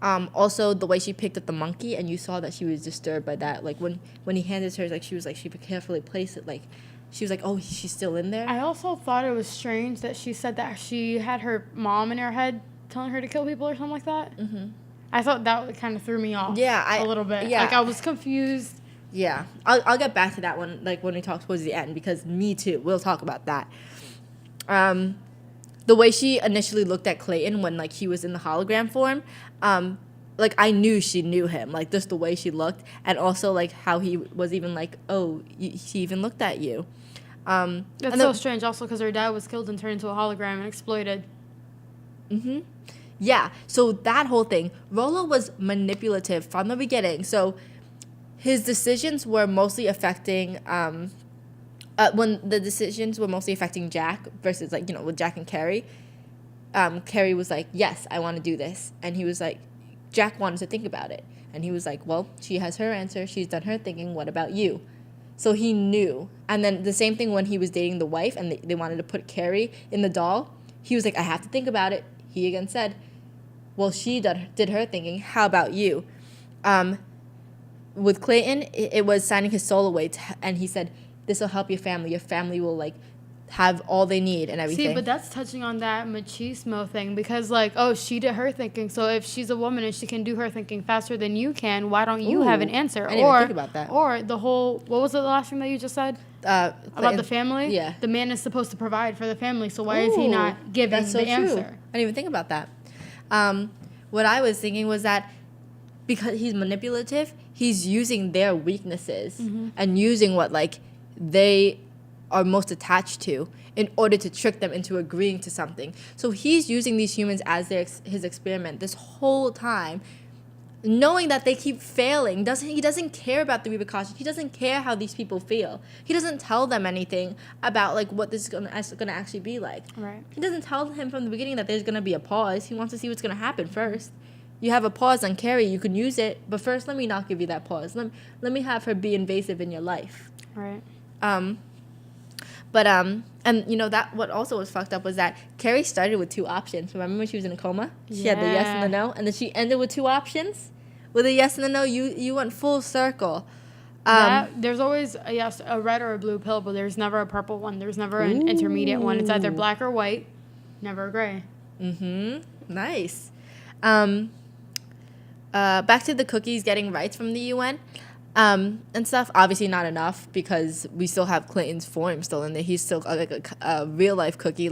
Also, the way she picked up the monkey, and you saw that she was disturbed by that. Like when he handed her, like she carefully placed it. Like she was like, oh, she's still in there. I also thought it was strange that she said that she had her mom in her head telling her to kill people or something like that. I thought that kind of threw me off. A little bit. Yeah, like I was confused. Yeah, I'll get back to that one, like, when we talk towards the end, because me too. We'll talk about that. The way she initially looked at Clayton when, like, he was in the hologram form, like, I knew she knew him, like, just the way she looked, and also, like, how he was even like, oh, she even looked at you. That's so strange, also, because her dad was killed and turned into a hologram and exploited. Yeah, so that whole thing, Rolo was manipulative from the beginning, so his decisions were mostly affecting, when the decisions were mostly affecting Jack versus, like, you know, with Jack and Carrie, Carrie was like, yes, I want to do this. And he was like, Jack wanted to think about it. And he was like, well, she has her answer. She's done her thinking. What about you? So he knew. And then the same thing when he was dating the wife and they wanted to put Carrie in the doll. He was like, I have to think about it. He again said, well, she did her thinking. How about you? With Clayton, it was signing his soul away, and he said, this will help your family. Your family will, like, have all they need and everything. See, but that's touching on that machismo thing, because, like, oh, she did her thinking, so if she's a woman and she can do her thinking faster than you can, why don't you have an answer? I didn't even think about that. Or the whole, what was the last thing that you just said? About the family? Yeah. The man is supposed to provide for the family, so why is he not giving that's so the true. answer? I didn't even think about that. What I was thinking was that because he's manipulative, he's using their weaknesses and using what, like, they are most attached to in order to trick them into agreeing to something. So he's using these humans as his experiment this whole time, knowing that they keep failing. He doesn't care about the repercussions. He doesn't care how these people feel. He doesn't tell them anything about, like, what this is gonna actually be like. Right. He doesn't tell him from the beginning that there's gonna be a pause. He wants to see what's gonna happen first. You have a pause on Carrie, you can use it, but first let me not give you that pause. Let me have her be invasive in your life. Right. And you know that what also was fucked up was that Carrie started with 2 options. Remember when she was in a coma? She had the yes and the no, and then she ended with 2 options. With a yes and a no, you went full circle. There's always a red or a blue pill, but there's never a purple one. There's never an intermediate one. It's either black or white, never a gray. Nice. Back to the cookies getting rights from the UN. And stuff. Obviously not enough because we still have Clinton's form still in there. He's still like a real life cookie.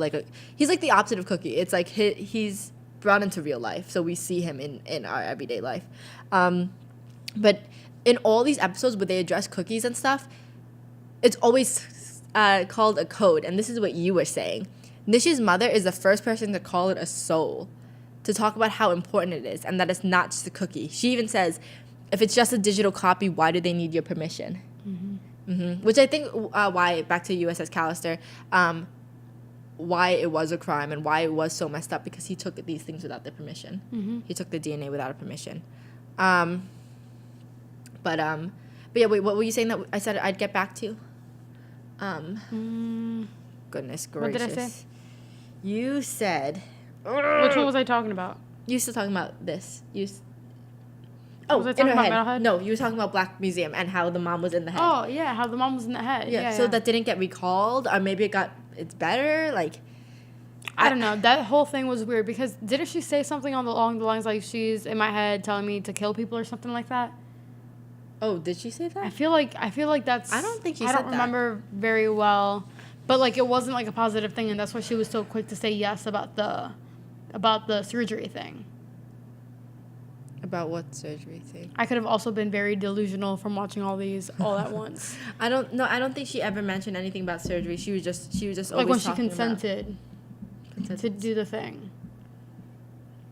He's like the opposite of Cookie. It's like he's brought into real life, so we see him in our everyday life. But in all these episodes where they address cookies and stuff, it's always called a code. And this is what you were saying. Nish's mother is the first person to call it a soul, to talk about how important it is and that it's not just a cookie. She even says, if it's just a digital copy, why do they need your permission? Which I think why, back to U.S.S. Callister, why it was a crime and why it was so messed up, because he took these things without their permission. Mm-hmm. He took the DNA without a permission. But yeah, wait, what were you saying that I said I'd get back to? Goodness gracious. What did I say? You said... Which one was I talking about? You were still talking about this. Was I talking about Metalhead? No, you were talking about Black Museum and how the mom was in the head. Oh, yeah, how the mom was in the head. Yeah, so that didn't get recalled, or maybe it's better, like... I don't know. That whole thing was weird, because didn't she say something along the lines like, she's in my head telling me to kill people or something like that? Oh, did she say that? I feel like that's... I don't think she said that. I don't remember very well, but like it wasn't like a positive thing, and that's why she was so quick to say yes about the surgery thing. About what surgery thing? I could have also been very delusional from watching all these all at once. I don't think she ever mentioned anything about surgery. She was just always like when she talking consented to do the thing.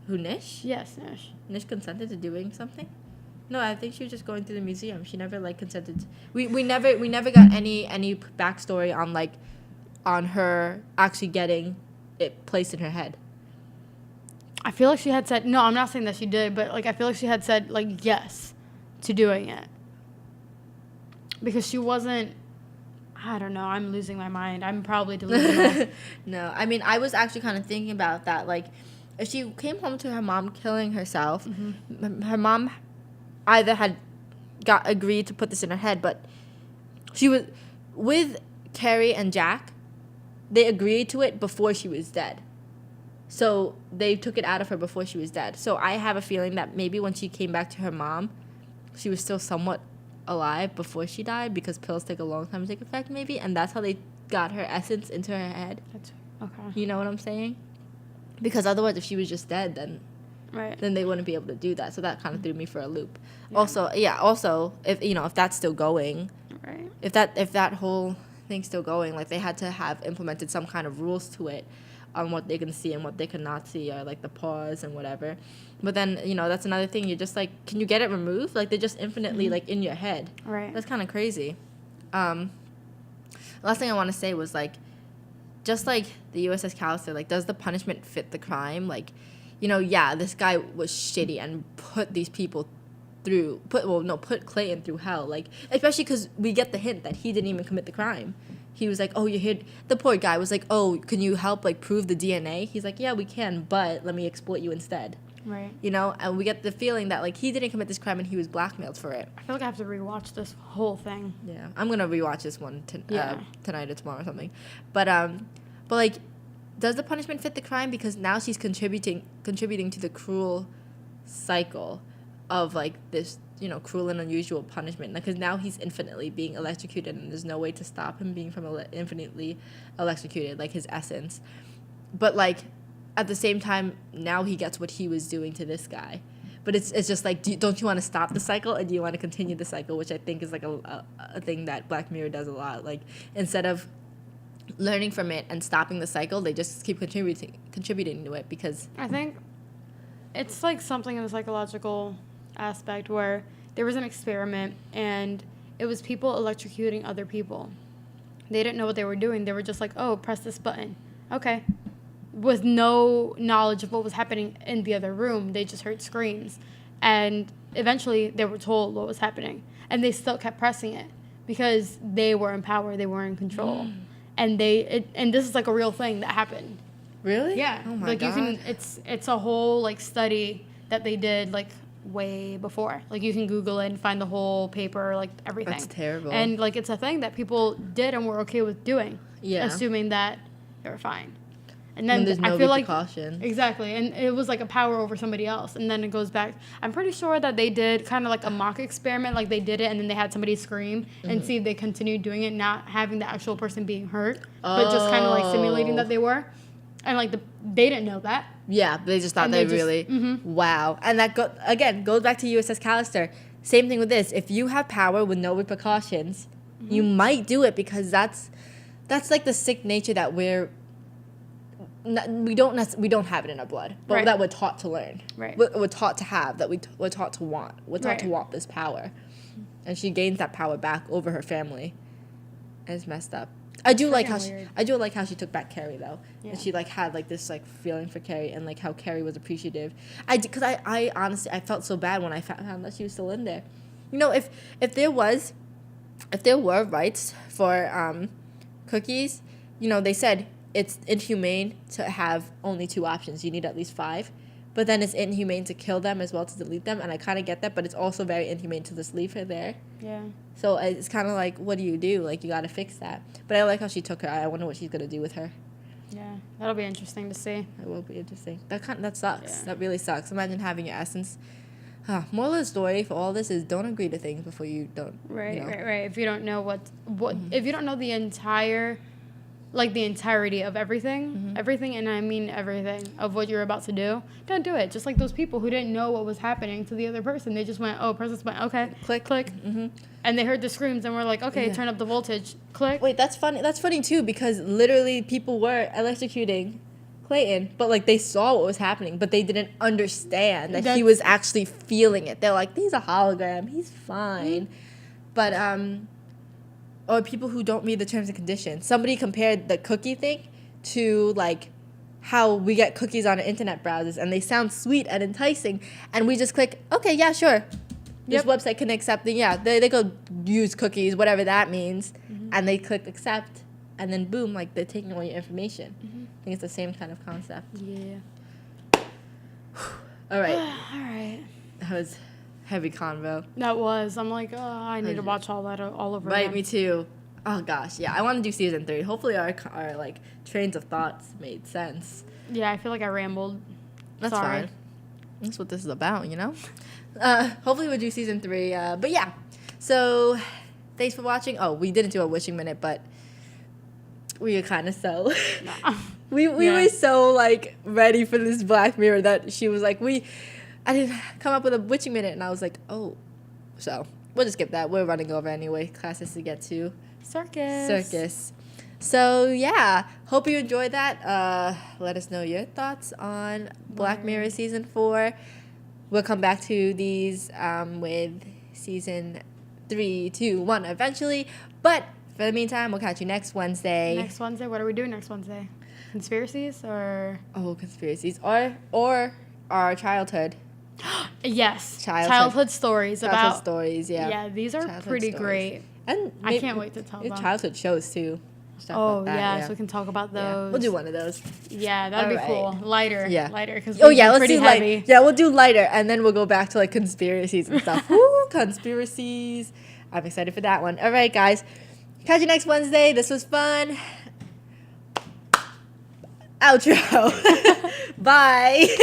Who, Nish? Yes, Nish. Nish consented to doing something? No, I think she was just going through the museum. She never like consented. We never got any backstory on her actually getting it placed in her head. I feel like she had said, no, I'm not saying that she did, but like I feel like she had said like yes to doing it. Because she wasn't, I don't know, I'm losing my mind. I'm probably delusional. No, I mean, I was actually kind of thinking about that. Like, if she came home to her mom killing herself, her mom either had agreed to put this in her head, but she was with Carrie and Jack. They agreed to it before she was dead. So they took it out of her before she was dead. So I have a feeling that maybe when she came back to her mom, she was still somewhat alive before she died, because pills take a long time to take effect, maybe, and that's how they got her essence into her head. That's okay. You know what I'm saying? Because otherwise, if she was just dead, then they wouldn't be able to do that. So that kind of threw me for a loop. Yeah. Also, if that's still going, right? If that whole thing's still going, like they had to have implemented some kind of rules to it on what they can see and what they cannot see, or like the pause and whatever. But then, that's another thing. You're just like, can you get it removed? Like they're just infinitely like in your head. Right. That's kind of crazy. Last thing I want to say was like, just like the U.S.S. Callister, like, does the punishment fit the crime? Like, this guy was shitty and put these people put Clayton through hell. Like, especially because we get the hint that he didn't even commit the crime. He was like, oh, you hid. The poor guy was like, oh, can you help, like, prove the DNA? He's like, yeah, we can, but let me exploit you instead. Right. And we get the feeling that, like, he didn't commit this crime and he was blackmailed for it. I feel like I have to rewatch this whole thing. Yeah. I'm going to rewatch this one tonight or tomorrow or something. But like, does the punishment fit the crime? Because now she's contributing to the cruel cycle of, like, this, cruel and unusual punishment. Because now he's infinitely being electrocuted, and there's no way to stop him being from infinitely electrocuted, like his essence. But, like, at the same time, now he gets what he was doing to this guy. But it's just like, don't you want to stop the cycle, or do you want to continue the cycle? Which I think is like a thing that Black Mirror does a lot. Like, instead of learning from it and stopping the cycle, they just keep contributing to it, because I think it's like something in the psychological aspect where there was an experiment and it was people electrocuting other people. They didn't know what they were doing. They were just like, oh, press this button. Okay. With no knowledge of what was happening in the other room. They just heard screams. And eventually they were told what was happening. And they still kept pressing it because they were in power. They were in control. And and this is like a real thing that happened. Really? Yeah. Oh my like God. It's a whole like study that they did like way before. Like you can Google it and find the whole paper, like everything. That's terrible. And like it's a thing that people did and were okay with doing. Yeah. Assuming that they were fine. And then there's no I feel repercussion. Exactly. And it was like a power over somebody else. And then it goes back. I'm pretty sure that they did kind of like a mock experiment. Like they did it and then they had somebody scream and see if they continued doing it, not having the actual person being hurt, but just kind of like simulating that they were. And like they didn't know that. Yeah, they just thought wow. And that goes back to U.S.S. Callister. Same thing with this. If you have power with no repercussions, you might do it, because that's like the sick nature that we don't have it in our blood, but that we're taught to learn. Right. We're taught to have, that we're taught to want. We're taught to want this power. And she gains that power back over her family. And it's messed up. I do like how weird. I do like how she took back Carrie though, Yeah. and she like had like this like feeling for Carrie, and like how Carrie was appreciative. Because I honestly I felt so bad when I found that she was still in there. You know, if there were rights for cookies, you know, they said it's inhumane to have only 2 options. You need at least 5. But then it's inhumane to kill them as well, to delete them. And I kind of get that, but it's also very inhumane to just leave her there. Yeah. So it's kind of like, what do you do? Like, you got to fix that. But I like how she took her. I wonder what she's going to do with her. Yeah. That'll be interesting to see. It will be interesting. That sucks. Yeah. That really sucks. Imagine having your essence. Moral of the story for all this is don't agree to things before you don't. Right, you know. right. If you don't know if you don't know the entirety of everything, and I mean everything of what you're about to do, don't do it. Just like those people who didn't know what was happening to the other person. They just went, person went, okay, click. And they heard the screams and were like, okay, turn up the voltage, click. Wait, that's funny. That's funny too, because literally people were electrocuting Clayton, but like they saw what was happening, but they didn't understand that he was actually feeling it. They're like, he's a hologram, he's fine. But or people who don't read the terms and conditions. Somebody compared the cookie thing to like how we get cookies on our internet browsers, and they sound sweet and enticing, and we just click, okay, yeah, sure. This website can accept the, they go use cookies, whatever that means, and they click accept, and then boom, like they're taking all your information. I think it's the same kind of concept. Yeah. All right. All right. That was heavy convo. That was. I'm like, I need to watch all that all over again. Right, me too. Oh gosh, yeah. I want to do season 3. Hopefully our like trains of thoughts made sense. Yeah, I feel like I rambled. That's Sorry. fine. That's what this is about, you know? Hopefully we'll do season 3. But yeah. So thanks for watching. Oh, we didn't do a wishing minute, but we were kind of so we were so like ready for this Black Mirror that she was like, I didn't come up with a witching minute, and I was like, oh. So we'll just skip that. We're running over anyway. Classes to get to. Circus. So yeah, hope you enjoyed that. Let us know your thoughts on Black Mirror season 4. We'll come back to these with season 3, 2, 1 eventually. But for the meantime, we'll catch you next Wednesday. Next Wednesday? What are we doing next Wednesday? Conspiracies or? Oh, conspiracies. Or our childhood. Yes. Childhood stories. Childhood stories, yeah. Yeah, these are Childhood pretty stories. great. And I can't wait to tell them. Childhood shows, too. Oh, yeah, so we can talk about those. Yeah. We'll do one of those. Yeah, that'd be cool. Lighter. Yeah. Lighter. Cause let's do heavy. Yeah, we'll do lighter, and then we'll go back to, like, conspiracies and stuff. Woo, conspiracies. I'm excited for that one. All right, guys. Catch you next Wednesday. This was fun. Outro. Bye.